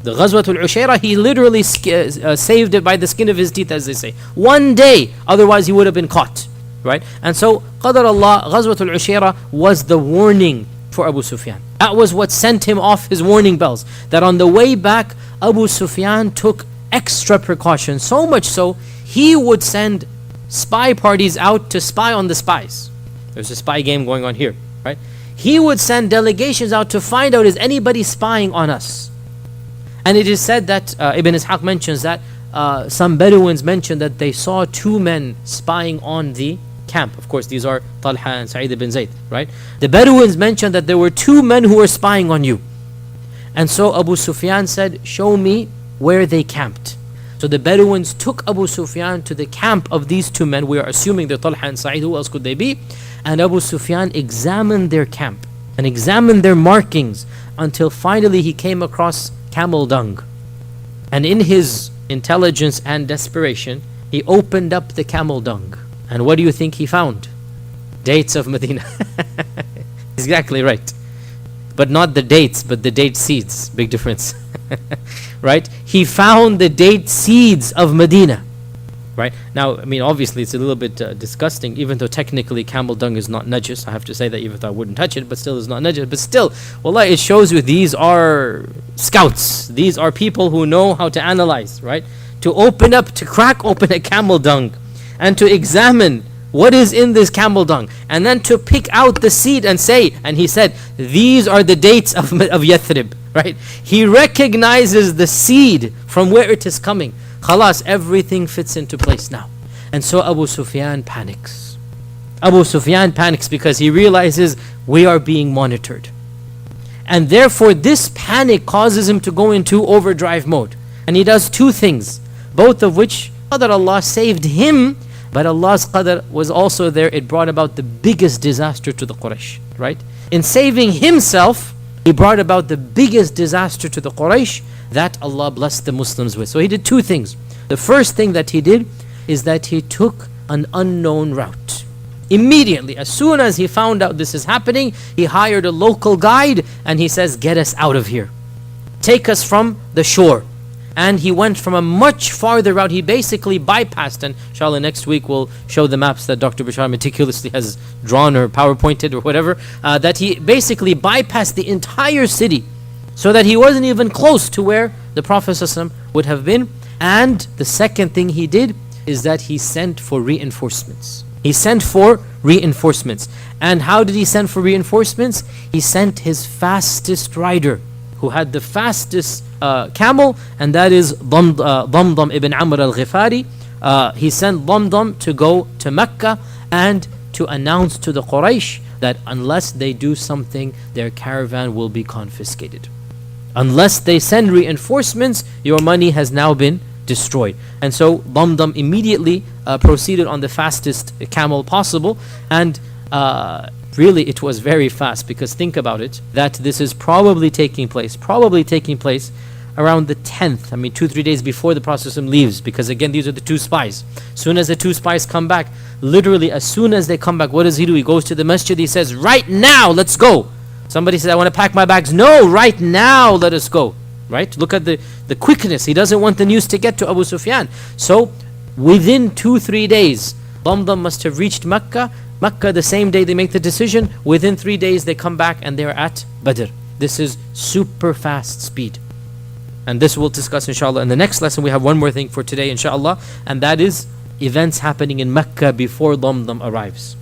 The Ghazwatul Ushayrah, he literally saved it by the skin of his teeth, as they say. One day, otherwise he would have been caught, right? And so, Qadar Allah, Ghazwatul Ushayrah was the warning for Abu Sufyan. That was what sent him off his warning bells. That on the way back, Abu Sufyan took extra precautions, so much so, he would send spy parties out to spy on the spies. There's a spy game going on here, right? He would send delegations out to find out, is anybody spying on us? And it is said that, Ibn Ishaq mentions that, some Bedouins mentioned that they saw two men spying on the camp. Of course, these are Talha and Sa'id ibn Zayd, right? The Bedouins mentioned that there were two men who were spying on you. And so Abu Sufyan said, show me where they camped. So the Bedouins took Abu Sufyan to the camp of these two men. We are assuming they're Talha and Sa'id. Who else could they be? And Abu Sufyan examined their camp and examined their markings until finally he came across camel dung. And in his intelligence and desperation, he opened up the camel dung. And what do you think he found? Dates of Medina. Exactly right. But not the dates, but the date seeds. Big difference. Right? He found the date seeds of Medina. Right? Now, I mean, obviously it's a little bit disgusting, even though technically camel dung is not najis. I have to say that, even though I wouldn't touch it, but still it's not najis. But still, wallah, it shows you these are scouts. These are people who know how to analyze, right? To open up, to crack open a camel dung and to examine what is in this camel dung, and then to pick out the seed and say, and he said, these are the dates of Yathrib, right? He recognizes the seed from where it is coming. Khalas, everything fits into place now. And so Abu Sufyan panics. Abu Sufyan panics because he realizes we are being monitored. And therefore this panic causes him to go into overdrive mode. And he does two things, both of which Qadar Allah saved him, but Allah's Qadar was also there. It brought about the biggest disaster to the Quraysh, right? In saving himself, he brought about the biggest disaster to the Quraysh that Allah blessed the Muslims with. So he did two things. The first thing that he did is that he took an unknown route. Immediately, as soon as he found out this is happening, he hired a local guide and he says, get us out of here. Take us from the shore. And he went from a much farther route. He basically bypassed, and inshallah next week we'll show the maps that Dr. Bashar meticulously has drawn or PowerPointed or whatever, that he basically bypassed the entire city so that he wasn't even close to where the Prophet ﷺ would have been. And the second thing he did is that he sent for reinforcements. He sent for reinforcements. And how did he send for reinforcements? He sent his fastest rider, who had the fastest camel, and that is Damdam ibn Amr al-Ghifari. He sent Damdam to go to Mecca and to announce to the Quraysh that unless they do something, their caravan will be confiscated. Unless they send reinforcements, your money has now been destroyed. And so Damdam immediately proceeded on the fastest camel possible, and really it was very fast, because think about it, that this is probably taking place around the 10th, 2-3 days before the Prophet ﷺ leaves, because again these are the two spies. Soon as the two spies come back, literally as soon as they come back, what does he do? He goes to the masjid, he says, right now, let's go. Somebody says, I want to pack my bags. No, right now, let us go. right? Look at the quickness. He doesn't want the news to get to Abu Sufyan. So within 2-3 days, Damdam must have reached Mecca. Mecca, the same day they make the decision, within 3 days they come back and they're at Badr. This is super fast speed. And this we'll discuss inshallah in the next lesson. We have one more thing for today inshallah, and that is events happening in Mecca before Damdam arrives.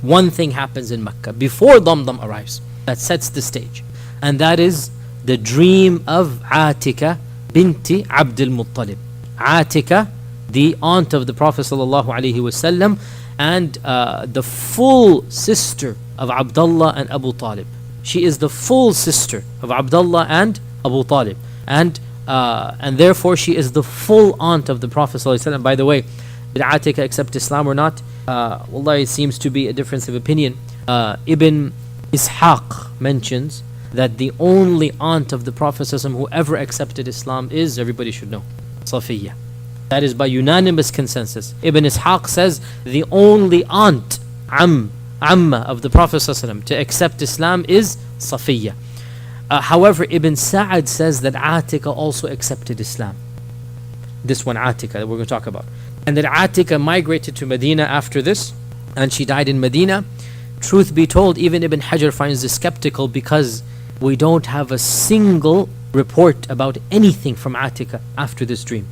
One thing happens in Mecca before Damdam arrives that sets the stage, and that is the dream of Atika binti Abdul Muttalib. Atika, the aunt of the Prophet sallallahu alaihi wasallam, and the full sister of Abdullah and Abu Talib. She is the full sister of Abdullah and Abu Talib, and therefore she is the full aunt of the Prophet sallallahu alaihi wasallam. By the way, did Atika accept Islam or not? Wallahi, it seems to be a difference of opinion. Ibn Ishaq mentions that the only aunt of the Prophet sallallahu alaihi wasallam who ever accepted Islam is, everybody should know, Safiyyah. That is by unanimous consensus. Ibn Ishaq says the only aunt, Amma of the Prophet ﷺ to accept Islam is Safiyyah. However, Ibn Sa'ad says that Atika also accepted Islam. This one, Atika, that we're going to talk about. And that Atika migrated to Medina after this, and she died in Medina. Truth be told, even Ibn Hajar finds this skeptical because we don't have a single report about anything from Atika after this dream.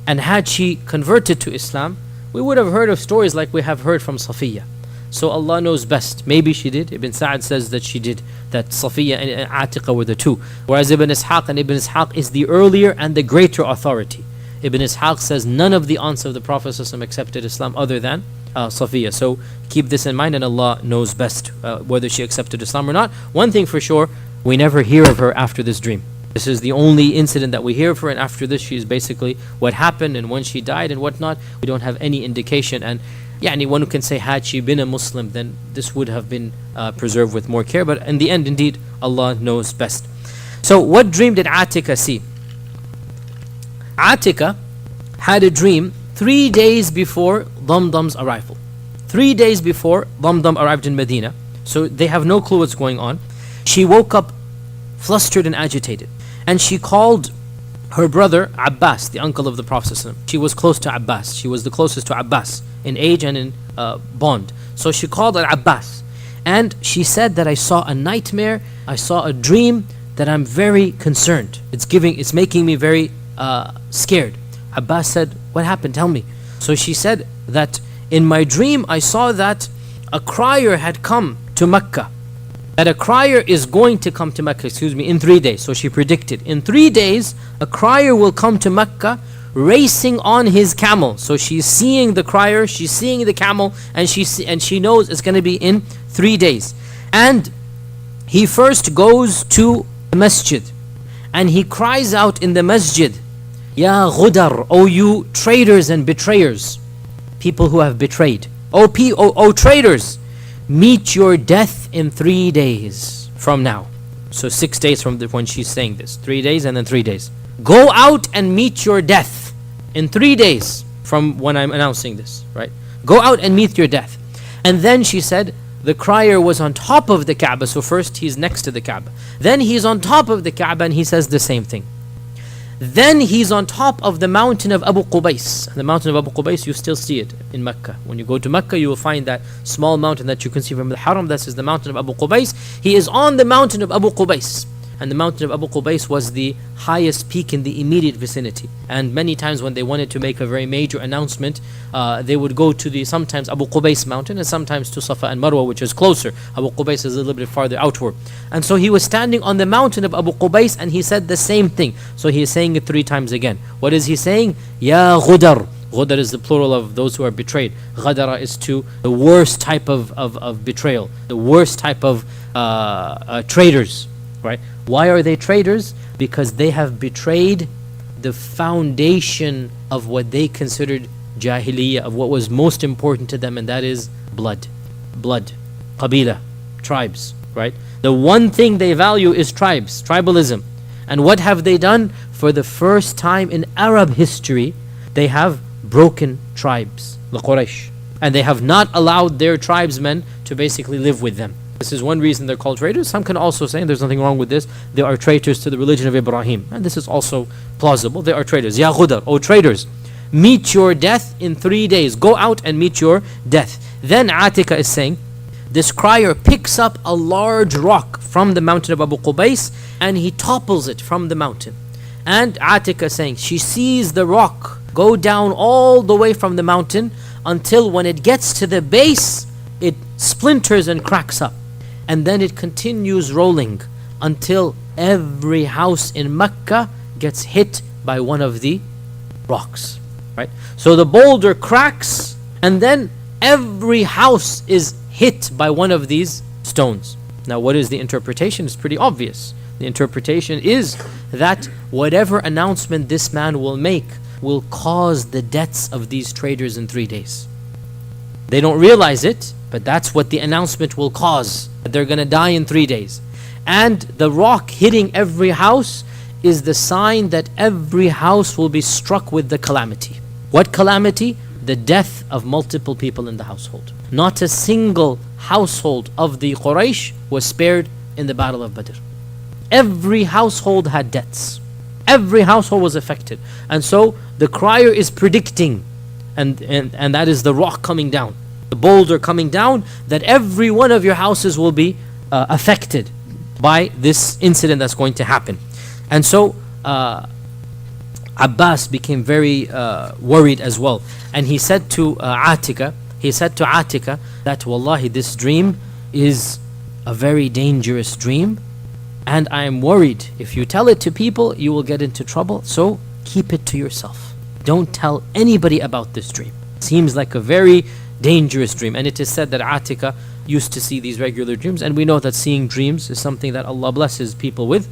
And had she converted to Islam, we would have heard of stories like we have heard from Safiyyah. So Allah knows best. Maybe she did. Ibn Sa'ad says that she did, that Safiyyah and Atiqa were the two. Whereas Ibn Ishaq is the earlier and the greater authority. Ibn Ishaq says none of the aunts of the Prophet ﷺ accepted Islam other than Safiyyah. So keep this in mind, and Allah knows best whether she accepted Islam or not. One thing for sure, we never hear of her after this dream. This is the only incident that we hear of her, and after this she is basically what happened and when she died and whatnot. We don't have any indication, and anyone who can say had she been a Muslim, then this would have been preserved with more care. But in the end, indeed, Allah knows best. So what dream did Atika see? Atika had a dream 3 days before Damdam's arrival. 3 days before Damdam arrived in Medina. So they have no clue what's going on. She woke up flustered and agitated. And she called her brother Abbas, the uncle of the Prophet ﷺ. She was close to Abbas. She was the closest to Abbas in age and in bond. So she called Abbas. And she said that I saw a nightmare, I saw a dream that I'm very concerned. It's making me very scared. Abbas said, what happened? Tell me. So she said that in my dream I saw that a crier had come to Mecca. That a crier is going to come to Mecca, in 3 days. So she predicted, in 3 days, a crier will come to Mecca racing on his camel. So she's seeing the crier, she's seeing the camel, and she knows it's going to be in 3 days. And he first goes to the masjid, and he cries out in the masjid, Ya Ghudar, O you traitors and betrayers, people who have betrayed. O traitors, meet your death in 3 days from now. So 6 days from when she's saying this. 3 days and then 3 days. Go out and meet your death in 3 days from when I'm announcing this, right? Go out and meet your death. And then she said, the crier was on top of the Kaaba. So first he's next to the Kaaba. Then he's on top of the Kaaba and he says the same thing. Then he's on top of the mountain of Abu Qubais. And the mountain of Abu Qubais, you still see it in Mecca. When you go to Mecca, you will find that small mountain that you can see from the Haram. This is the mountain of Abu Qubais. He is on the mountain of Abu Qubais. And the mountain of Abu Qubais was the highest peak in the immediate vicinity. And many times when they wanted to make a very major announcement, they would go to the sometimes Abu Qubais mountain and sometimes to Safa and Marwa, which is closer. Abu Qubais is a little bit farther outward. And so he was standing on the mountain of Abu Qubais and he said the same thing. So he is saying it 3 times again. What is he saying? Ya Ghudar. Ghudar is the plural of those who are betrayed. Ghadara is to the worst type of betrayal, the worst type of traitors. Right? Why are they traitors? Because they have betrayed the foundation of what they considered Jahiliyyah, of what was most important to them, and that is blood. Blood. Qabila. Tribes. Right? The one thing they value is tribes. Tribalism. And what have they done? For the first time in Arab history, they have broken tribes. The Quraysh. And they have not allowed their tribesmen to basically live with them. This is one reason they're called traitors. Some can also say, and there's nothing wrong with this, they are traitors to the religion of Ibrahim. And this is also plausible. They are traitors. Ya Ghudar, O traitors, meet your death in 3 days. Go out and meet your death. Then Atika is saying, this crier picks up a large rock from the mountain of Abu Qubais and he topples it from the mountain. And Atika is saying, she sees the rock go down all the way from the mountain until when it gets to the base, it splinters and cracks up. And then it continues rolling until every house in Mecca gets hit by one of the rocks. Right? So the boulder cracks and then every house is hit by one of these stones. Now what is the interpretation? It's pretty obvious. The interpretation is that whatever announcement this man will make will cause the deaths of these traders in 3 days. They don't realize it, but that's what the announcement will cause. That they're going to die in 3 days. And the rock hitting every house is the sign that every house will be struck with the calamity. What calamity? The death of multiple people in the household. Not a single household of the Quraysh was spared in the Battle of Badr. Every household had deaths. Every household was affected. And so the crier is predicting, and that is the rock coming down, the boulder coming down, that every one of your houses will be affected by this incident that's going to happen. And so Abbas became very worried as well. And he said to Atika that wallahi, this dream is a very dangerous dream. And I am worried, if you tell it to people, you will get into trouble. So keep it to yourself. Don't tell anybody about this dream. Seems like a very dangerous dream. And it is said that Atika used to see these regular dreams. And we know that seeing dreams is something that Allah blesses people with.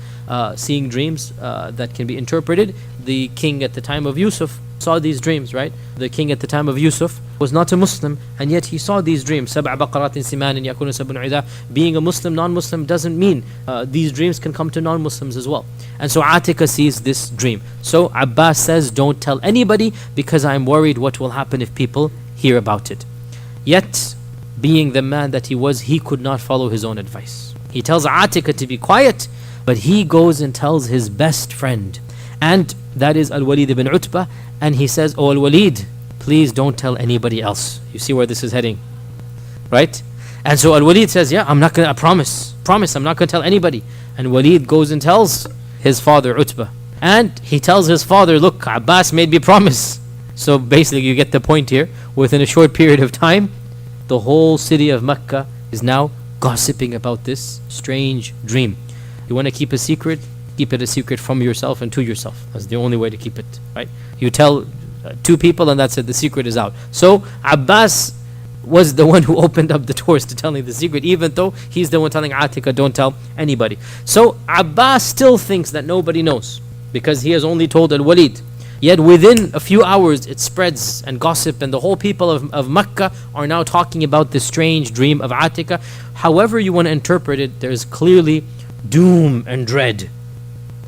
Seeing dreams that can be interpreted. The king at the time of Yusuf saw these dreams, right? The king at the time of Yusuf was not a Muslim, and yet he saw these dreams. سَبْعَ بَقَرَاتٍ سِمَانٍ يَأْكُلُ سَبْعٌ عِدَاءٍ. Being a Muslim, non-Muslim doesn't mean these dreams can come to non-Muslims as well. And so Atika sees this dream. So Abbas says, don't tell anybody because I'm worried what will happen if people hear about it. Yet, being the man that he was, he could not follow his own advice. He tells Atika to be quiet, but he goes and tells his best friend. And that is Al-Walid ibn Utbah. And he says, oh Al-Walid, please don't tell anybody else. You see where this is heading, right? And so Al-Walid says, yeah, I'm not going to, I promise, I'm not going to tell anybody. And Walid goes and tells his father, Utbah. And he tells his father, look, Abbas made me promise. So basically you get the point here. Within a short period of time, the whole city of Mecca is now gossiping about this strange dream. You want to keep a secret? Keep it a secret from yourself and to yourself. That's the only way to keep it, right? You tell two people and that's it, the secret is out. So Abbas was the one who opened up the doors to telling the secret, even though he's the one telling Atika, don't tell anybody. So Abbas still thinks that nobody knows because he has only told Al-Walid. Yet within a few hours it spreads and gossip, and the whole people of Mecca are now talking about this strange dream of Atika. However you want to interpret it, there's clearly doom and dread.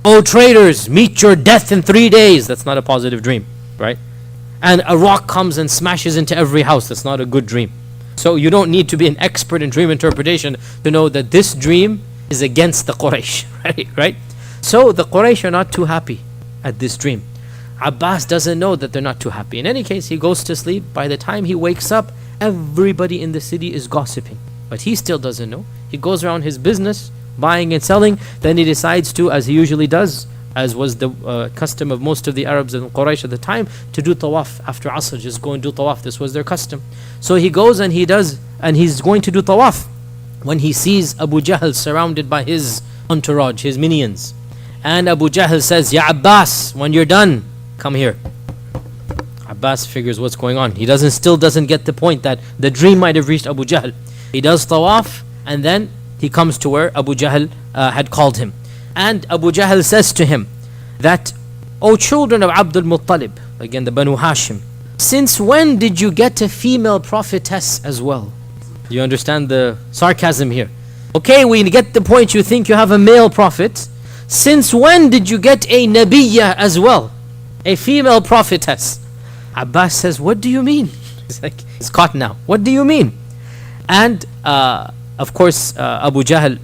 Oh traitors, meet your death in 3 days. That's not a positive dream, right? And a rock comes and smashes into every house. That's not a good dream. So you don't need to be an expert in dream interpretation to know that this dream is against the Quraysh, right? So the Quraysh are not too happy at this dream. Abbas doesn't know that they're not too happy. In any case, he goes to sleep. By the time he wakes up, everybody in the city is gossiping. But he still doesn't know. He goes around his business, buying and selling. Then he decides to, as he usually does, as was the custom of most of the Arabs and Quraysh at the time, to do tawaf after Asr. Just go and do tawaf. This was their custom. So he goes and he does, and he's going to do tawaf when he sees Abu Jahl surrounded by his entourage, his minions. And Abu Jahl says, Ya Abbas, when you're done, come here. Abbas figures what's going on. He still doesn't get the point that the dream might have reached Abu Jahl. He does tawaf and then he comes to where Abu Jahl had called him. And Abu Jahl says to him that, O children of Abdul Muttalib, again the Banu Hashim, since when did you get a female prophetess as well? You understand the sarcasm here? Okay, we get the point. You think you have a male prophet. Since when did you get a Nabiyyah as well? A female prophetess. Abbas says, what do you mean? He's caught now. What do you mean? And of course, Abu Jahl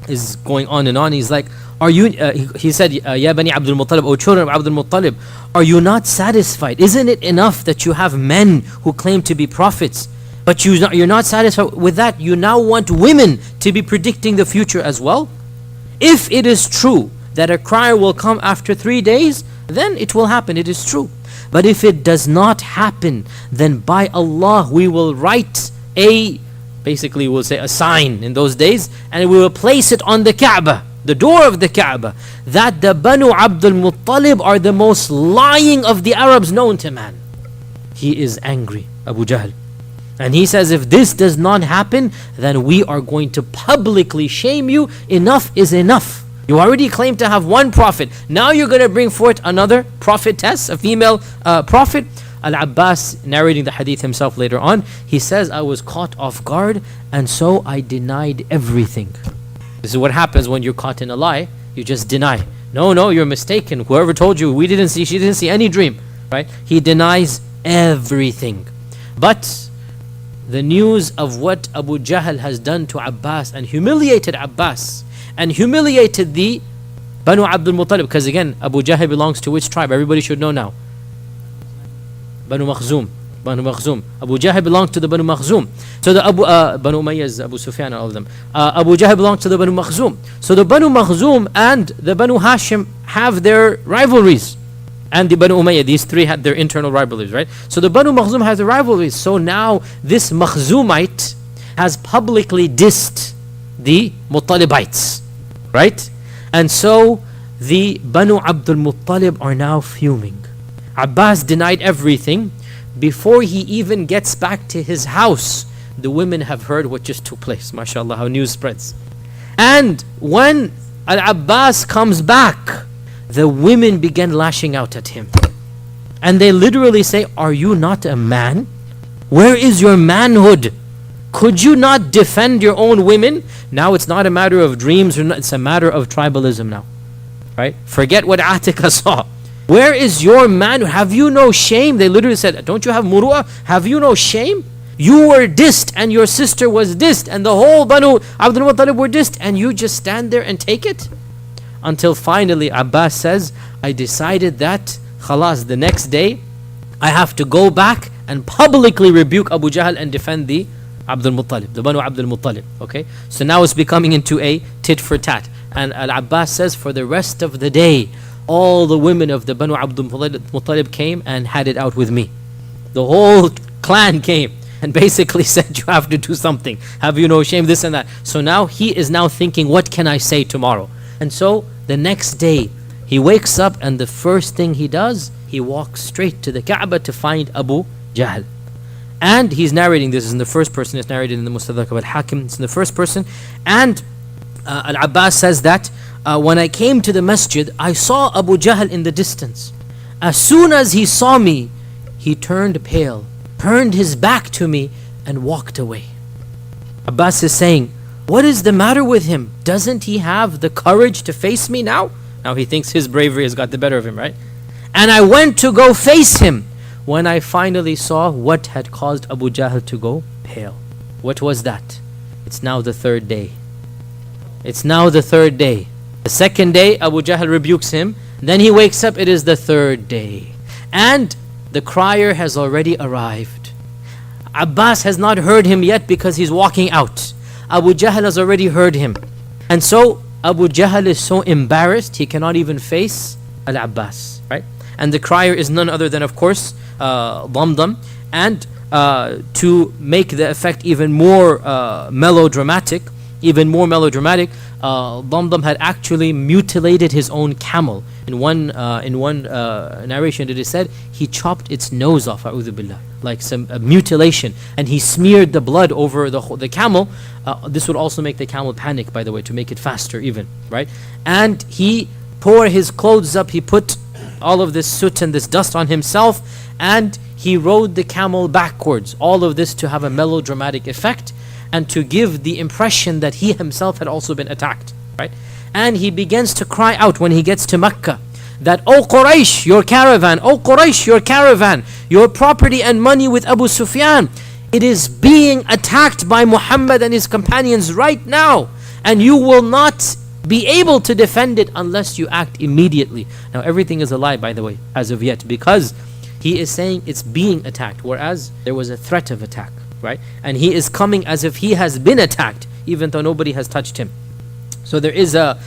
is going on and on. He's like, are you, he said, Ya Bani Abdul Muttalib, O children of Abdul Muttalib, are you not satisfied? Isn't it enough that you have men who claim to be prophets, but you're not satisfied with that? You now want women to be predicting the future as well? If it is true that a crier will come after 3 days, then it will happen, it is true. But if it does not happen, then by Allah we will write basically we'll say a sign in those days, and we will place it on the Kaaba, the door of the Kaaba, that the Banu Abdul Muttalib are the most lying of the Arabs known to man. He is angry, Abu Jahl. And he says, if this does not happen, then we are going to publicly shame you. Enough is enough. You already claim to have one prophet. Now you're going to bring forth another prophetess, a female prophet. Al-Abbas, narrating the hadith himself later on, he says, I was caught off guard, and so I denied everything. This is what happens when you're caught in a lie. You just deny. No, you're mistaken. Whoever told you, she didn't see any dream. Right? He denies everything. But the news of what Abu Jahl has done to Abbas and humiliated Abbas and humiliated the Banu Abdul Muttalib, because again, Abu Jahl belongs to which tribe? Everybody should know now. Banu Makhzum. Abu Jahl belonged to the Banu Makhzum. So the Banu Umayyah, Abu Sufyan, all of them. Abu Jahl belonged to the Banu Makhzum. So the Banu Makhzum and the Banu Hashim have their rivalries. And the Banu Umayyah, these three had their internal rivalries, right? So the Banu Makhzum has a rivalries. So now this Makhzumite has publicly dissed the Muttalibites, right? And so the Banu Abdul Muttalib are now fuming. Abbas denied everything. Before he even gets back to his house, the women have heard what just took place. MashaAllah, how news spreads. And when Al-Abbas comes back, the women began lashing out at him. And they literally say, are you not a man? Where is your manhood? Could you not defend your own women? Now it's not a matter of dreams, or not, it's a matter of tribalism now. Right? Forget what Atika saw. Where is your man? Have you no shame? They literally said, don't you have muru'ah? Have you no shame? You were dissed and your sister was dissed and the whole Banu Abdul Muttalib were dissed, and you just stand there and take it? Until finally Abbas says, I decided that khalas, the next day I have to go back and publicly rebuke Abu Jahl and defend the Abdul Muttalib, the Banu Abdul Muttalib. Okay, so now it's becoming into a tit for tat. And Al-Abbas says, for the rest of the day, all the women of the Banu Abdul Muttalib came and had it out with me. The whole clan came and basically said, you have to do something. Have you no shame, this and that. So now he is now thinking, what can I say tomorrow? And so the next day, he wakes up and the first thing he does, he walks straight to the Kaaba to find Abu Jahl. And he's narrating this in the first person. It's narrated in the Mustadrak al-Hakim. It's in the first person. And Al-Abbas says that when I came to the masjid, I saw Abu Jahl in the distance. As soon as he saw me, he turned pale, turned his back to me and walked away. Abbas is saying, what is the matter with him? Doesn't he have the courage to face me now? Now he thinks his bravery has got the better of him, right? And I went to go face him when I finally saw what had caused Abu Jahl to go pale. What was that? It's now the third day. It's now the third day. The second day, Abu Jahl rebukes him. Then he wakes up, it is the third day. And the crier has already arrived. Abbas has not heard him yet because he's walking out. Abu Jahl has already heard him. And so Abu Jahl is so embarrassed, he cannot even face Al-Abbas, right? And the crier is none other than, of course, Damdam. And to make the effect even more melodramatic, Damdam had actually mutilated his own camel. In one narration it is said, he chopped its nose off, a'udhu billah, like some mutilation, and he smeared the blood over the camel. This would also make the camel panic, by the way, to make it faster even, right? And he tore his clothes up, he put all of this soot and this dust on himself, and he rode the camel backwards. All of this to have a melodramatic effect and to give the impression that he himself had also been attacked, right? And he begins to cry out when he gets to Mecca that, O Quraysh, your caravan, O Quraysh, your caravan, your property and money with Abu Sufyan, It is being attacked by Muhammad and his companions right now, and you will not be able to defend it unless you act immediately. Now everything is a lie, by the way, as of yet, because he is saying it's being attacked, whereas there was a threat of attack, right? And he is coming as if he has been attacked, even though nobody has touched him. So there is a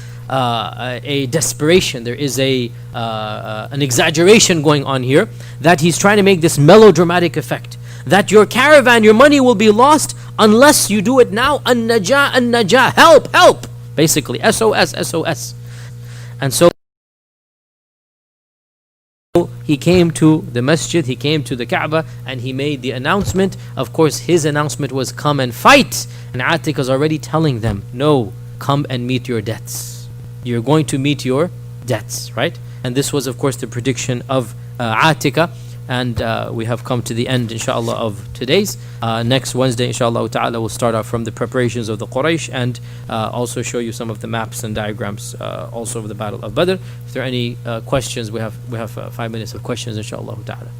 desperation, there is an exaggeration going on here, that he's trying to make this melodramatic effect, that your caravan, your money will be lost unless you do it now. An-najah, an-najah, help, help, basically, SOS, SOS. And so he came to the masjid, he came to the Kaaba, and he made the announcement. Of course, his announcement was, come and fight. And Atika is already telling them, no, come and meet your debts. You're going to meet your debts, right? And this was, of course, the prediction of Atika. And we have come to the end, inshallah, of today's. Next Wednesday, inshallah ta'ala, we'll start off from the preparations of the Quraysh, and also show you some of the maps and diagrams also of the Battle of Badr. If there are any questions, we have 5 minutes of questions, inshallah ta'ala.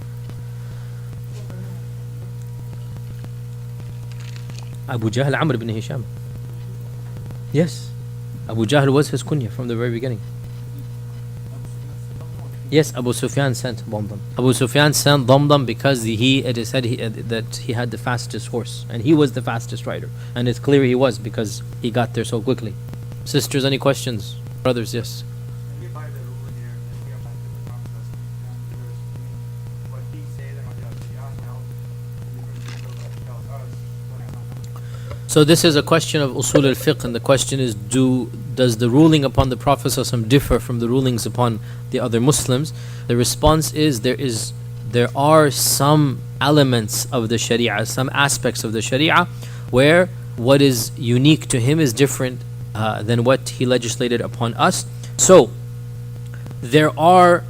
Abu Jahl Amr ibn Hisham. Yes, Abu Jahl was his kunya from the very beginning. Yes, Abu Sufyan sent Damdam. Abu Sufyan sent Damdam because it is said that he had the fastest horse, and he was the fastest rider, and it's clear he was because he got there so quickly. Sisters, any questions? Brothers, yes. So this is a question of usul al-fiqh, and the question is, does the ruling upon the Prophet ﷺ differ from the rulings upon the other Muslims? The response is, there are some elements of the Sharia, some aspects of the Sharia, where what is unique to him is different than what he legislated upon us. So there are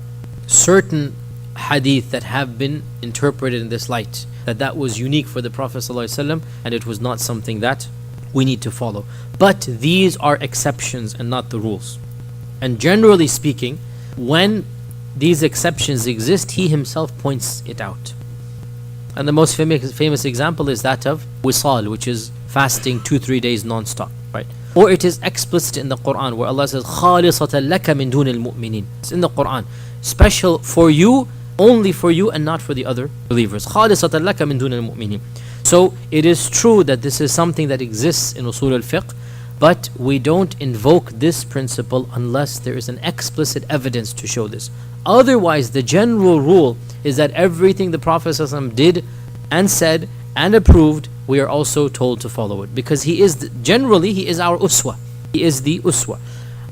certain hadith that have been interpreted in this light, that was unique for the Prophet ﷺ, and it was not something that we need to follow. But these are exceptions and not the rules. And generally speaking, when these exceptions exist, he himself points it out. And the most famous example is that of wisal, which is fasting 2-3 days non-stop, right? Or it is explicit in the Quran, where Allah says, خَالِصَةً لَكَ مِن دُونِ الْمُؤْمِنِينَ. It's in the Quran, special for you, only for you, and not for the other believers. خَالِصَةً لَكَ مِن دُونِ الْمُؤْمِنِينَ. So it is true that this is something that exists in usul al-fiqh, but we don't invoke this principle unless there is an explicit evidence to show this. Otherwise, the general rule is that everything the Prophet ﷺ did and said and approved, we are also told to follow it, because he is our uswa. He is the uswa.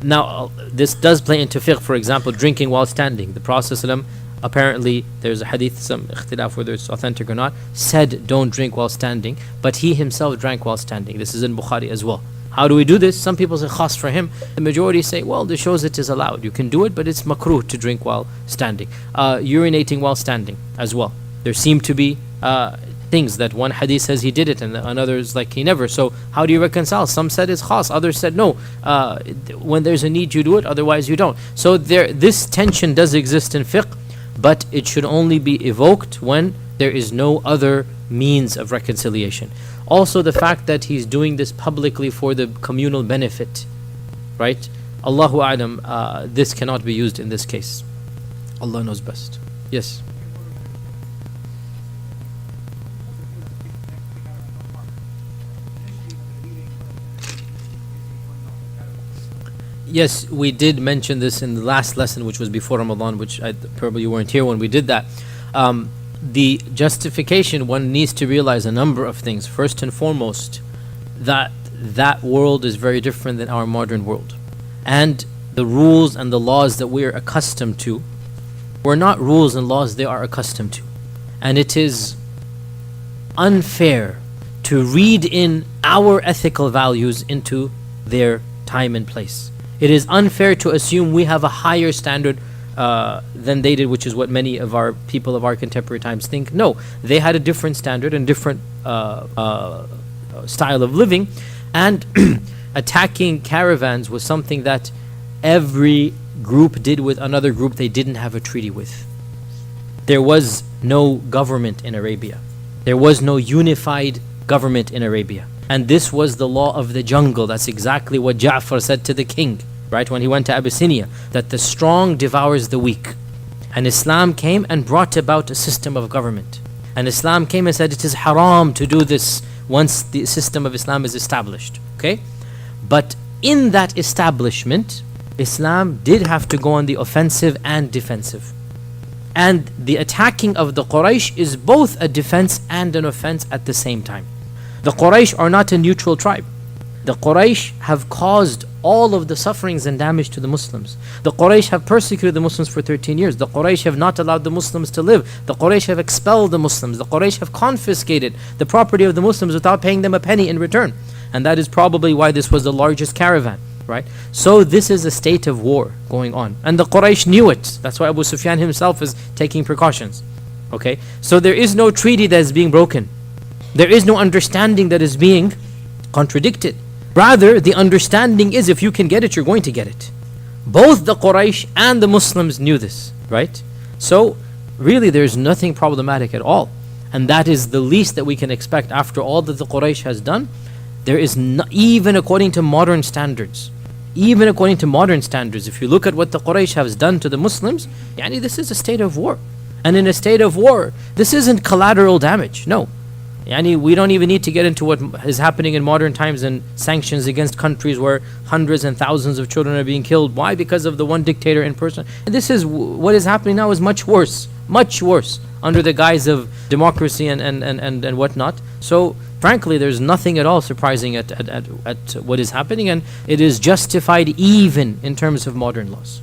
Now, this does play into fiqh. For example, drinking while standing. The Prophet ﷺ, apparently, there's a hadith, some ikhtilaf whether it's authentic or not, said don't drink while standing, but he himself drank while standing. This is in Bukhari as well. How do we do this? Some people say khas for him. The majority say, well, this shows it is allowed. You can do it, but it's makruh to drink while standing. Urinating while standing as well. There seem to be things that one hadith says he did it, and another is like he never. So how do you reconcile? Some said it's khas, others said no. When there's a need, you do it, otherwise you don't. So this tension does exist in fiqh, but it should only be evoked when there is no other means of reconciliation. Also, the fact that he's doing this publicly for the communal benefit, right? Allahu A'lam, this cannot be used in this case. Allah knows best. Yes. Yes, we did mention this in the last lesson, which was before Ramadan, which probably you weren't here when we did that. The justification, one needs to realize a number of things. First and foremost, that world is very different than our modern world. And the rules and the laws that we are accustomed to were not rules and laws they are accustomed to. And it is unfair to read in our ethical values into their time and place. It is unfair to assume we have a higher standard than they did, which is what many of our people of our contemporary times think. No, they had a different standard and different style of living, and attacking caravans was something that every group did with another group they didn't have a treaty with. There was no government in Arabia. There was no unified government in Arabia. And this was the law of the jungle. That's exactly what Ja'far said to the king, right, when he went to Abyssinia, that the strong devours the weak. And Islam came and brought about a system of government. And Islam came and said it is haram to do this once the system of Islam is established. Okay? But in that establishment, Islam did have to go on the offensive and defensive. And the attacking of the Quraysh is both a defense and an offense at the same time. The Quraysh are not a neutral tribe. The Quraysh have caused all of the sufferings and damage to the Muslims. The Quraysh have persecuted the Muslims for 13 years. The Quraysh have not allowed the Muslims to live. The Quraysh have expelled the Muslims. The Quraysh have confiscated the property of the Muslims without paying them a penny in return. And that is probably why this was the largest caravan, right? So this is a state of war going on. And the Quraysh knew it. That's why Abu Sufyan himself is taking precautions. Okay? So there is no treaty that is being broken. There is no understanding that is being contradicted. Rather, the understanding is if you can get it, you're going to get it. Both the Quraysh and the Muslims knew this, right? So, really there's nothing problematic at all. And that is the least that we can expect after all that the Quraysh has done. There is even according to modern standards, if you look at what the Quraysh has done to the Muslims, this is a state of war. And in a state of war, this isn't collateral damage, no. We don't even need to get into what is happening in modern times and sanctions against countries where hundreds and thousands of children are being killed. Why? Because of the one dictator in person. And this is what is happening now is much worse, under the guise of democracy and whatnot. So frankly, there's nothing at all surprising at what is happening, and it is justified even in terms of modern laws.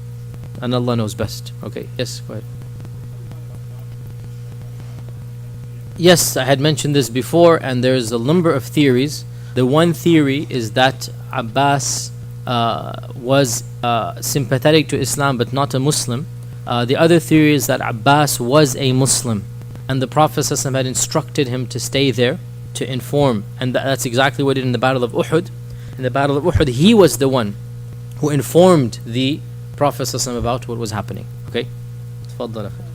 And Allah knows best. Okay, yes, go ahead. Yes, I had mentioned this before, and there's a number of theories. The one theory is that Abbas was sympathetic to Islam but not a Muslim. The other theory is that Abbas was a Muslim, and the Prophet ﷺ had instructed him to stay there to inform, and that's exactly what he did in the Battle of Uhud. In the Battle of Uhud, he was the one who informed the Prophet ﷺ about what was happening. Okay? تفضل أخي.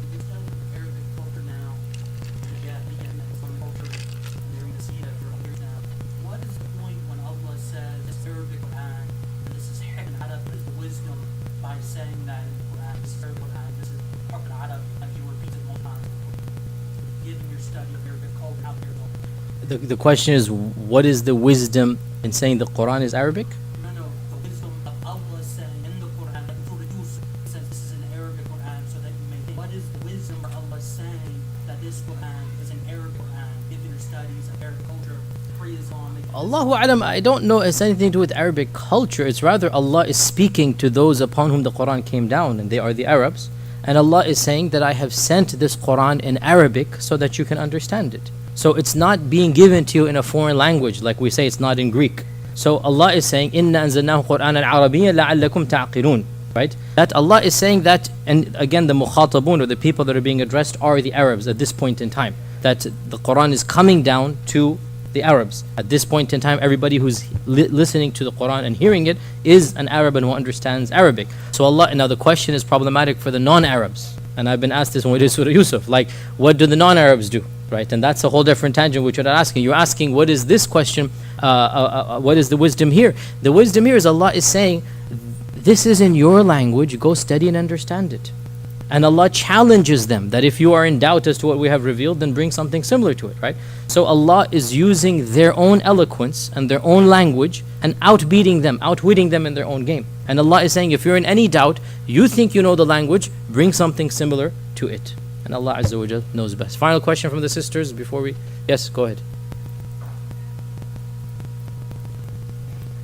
The question is, what is the wisdom in saying the Quran is Arabic? No, the wisdom of Allah saying in the Quran that Surah Yusuf says this is an Arabic Quran, so that you may think, what is the wisdom of Allah saying that this Quran is an Arabic Quran, given your studies of Arabic culture, pre-Islamic? Allahu Alam, I don't know it's anything to do with Arabic culture. It's rather Allah is speaking to those upon whom the Quran came down, and they are the Arabs. And Allah is saying that I have sent this Quran in Arabic so that you can understand it. So it's not being given to you in a foreign language, like we say it's not in Greek. So Allah is saying, "Inna anzalnahu Qur'anan Arabiyyan la'allakum ta'qilun." Right? That Allah is saying that, and again the mukhatabun, or the people that are being addressed, are the Arabs at this point in time. That the Quran is coming down to the Arabs. At this point in time, everybody who's listening to the Quran and hearing it is an Arab and who understands Arabic. So Allah, now the question is problematic for the non-Arabs. And I've been asked this when we did Surah Yusuf, like, what do the non-Arabs do? Right? And that's a whole different tangent which you're not asking. You're asking, what is this question? What is the wisdom here? The wisdom here is Allah is saying, this is in your language, go study and understand it. And Allah challenges them that if you are in doubt as to what we have revealed, then bring something similar to it, right? So Allah is using their own eloquence and their own language and outwitting them in their own game. And Allah is saying, if you're in any doubt, you think you know the language, bring something similar to it. And Allah Azza wa Jal knows best. Final question from the sisters before we... Yes, go ahead.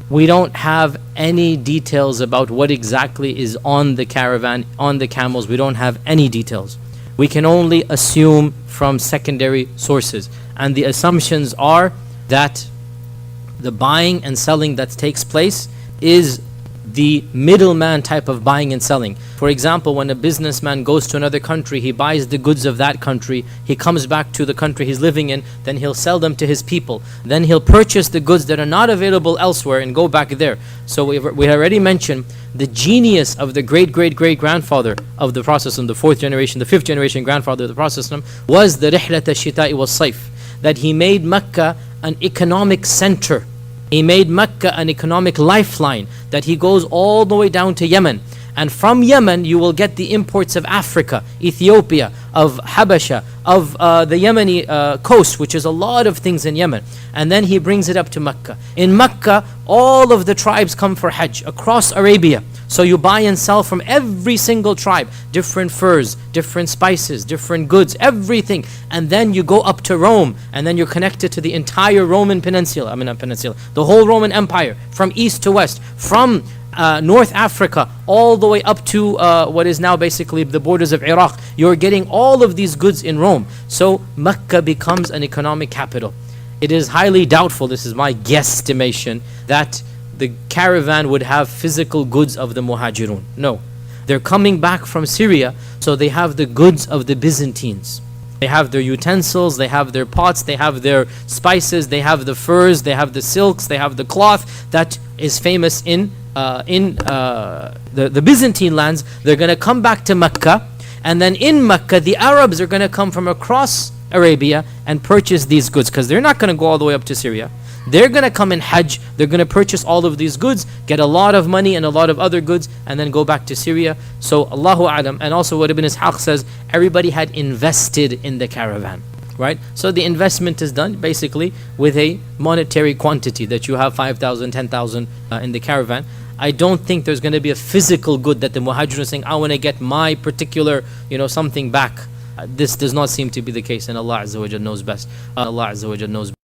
We don't have any details about what exactly is on the caravan, on the camels. We don't have any details. We can only assume from secondary sources. And the assumptions are that the buying and selling that takes place is the middleman type of buying and selling. For example, when a businessman goes to another country, he buys the goods of that country, he comes back to the country he's living in, then he'll sell them to his people. Then he'll purchase the goods that are not available elsewhere and go back there. So we already mentioned the genius of the great-great-great-grandfather of the Prophet, the fourth generation, the fifth generation grandfather of the Prophet was the rihlat al-shita'i was-sayf. that he made Mecca an economic center. He made Mecca an economic lifeline, that he goes all the way down to Yemen. And from Yemen, you will get the imports of Africa, Ethiopia, of Habasha, of the Yemeni coast, which is a lot of things in Yemen. And then he brings it up to Mecca. In Mecca, all of the tribes come for Hajj across Arabia. So you buy and sell from every single tribe, different furs, different spices, different goods, everything. And then you go up to Rome, and then you're connected to the entire Roman peninsula, not peninsula, the whole Roman Empire, from east to west, from North Africa all the way up to what is now basically the borders of Iraq. You're getting all of these goods in Rome. So Mecca becomes an economic capital. It is highly doubtful, this is my guesstimation, that the caravan would have physical goods of the Muhajirun. No. They're coming back from Syria, so they have the goods of the Byzantines. They have their utensils, they have their pots, they have their spices, they have the furs, they have the silks, they have the cloth that is famous in the Byzantine lands. They're going to come back to Mecca, and then in Mecca the Arabs are going to come from across Arabia and purchase these goods, because they're not going to go all the way up to Syria. They're going to come in Hajj, they're going to purchase all of these goods, get a lot of money and a lot of other goods, and then go back to Syria. So Allahu A'lam. And also what Ibn Ishaq says, everybody had invested in the caravan, right? So the investment is done basically with a monetary quantity, that you have 5,000, 10,000 in the caravan. I don't think there's going to be a physical good that the Muhajirun are saying, I want to get my particular, something back. This does not seem to be the case, and Allah Azza wa Jal knows best. Allah Azza wa Jal knows best.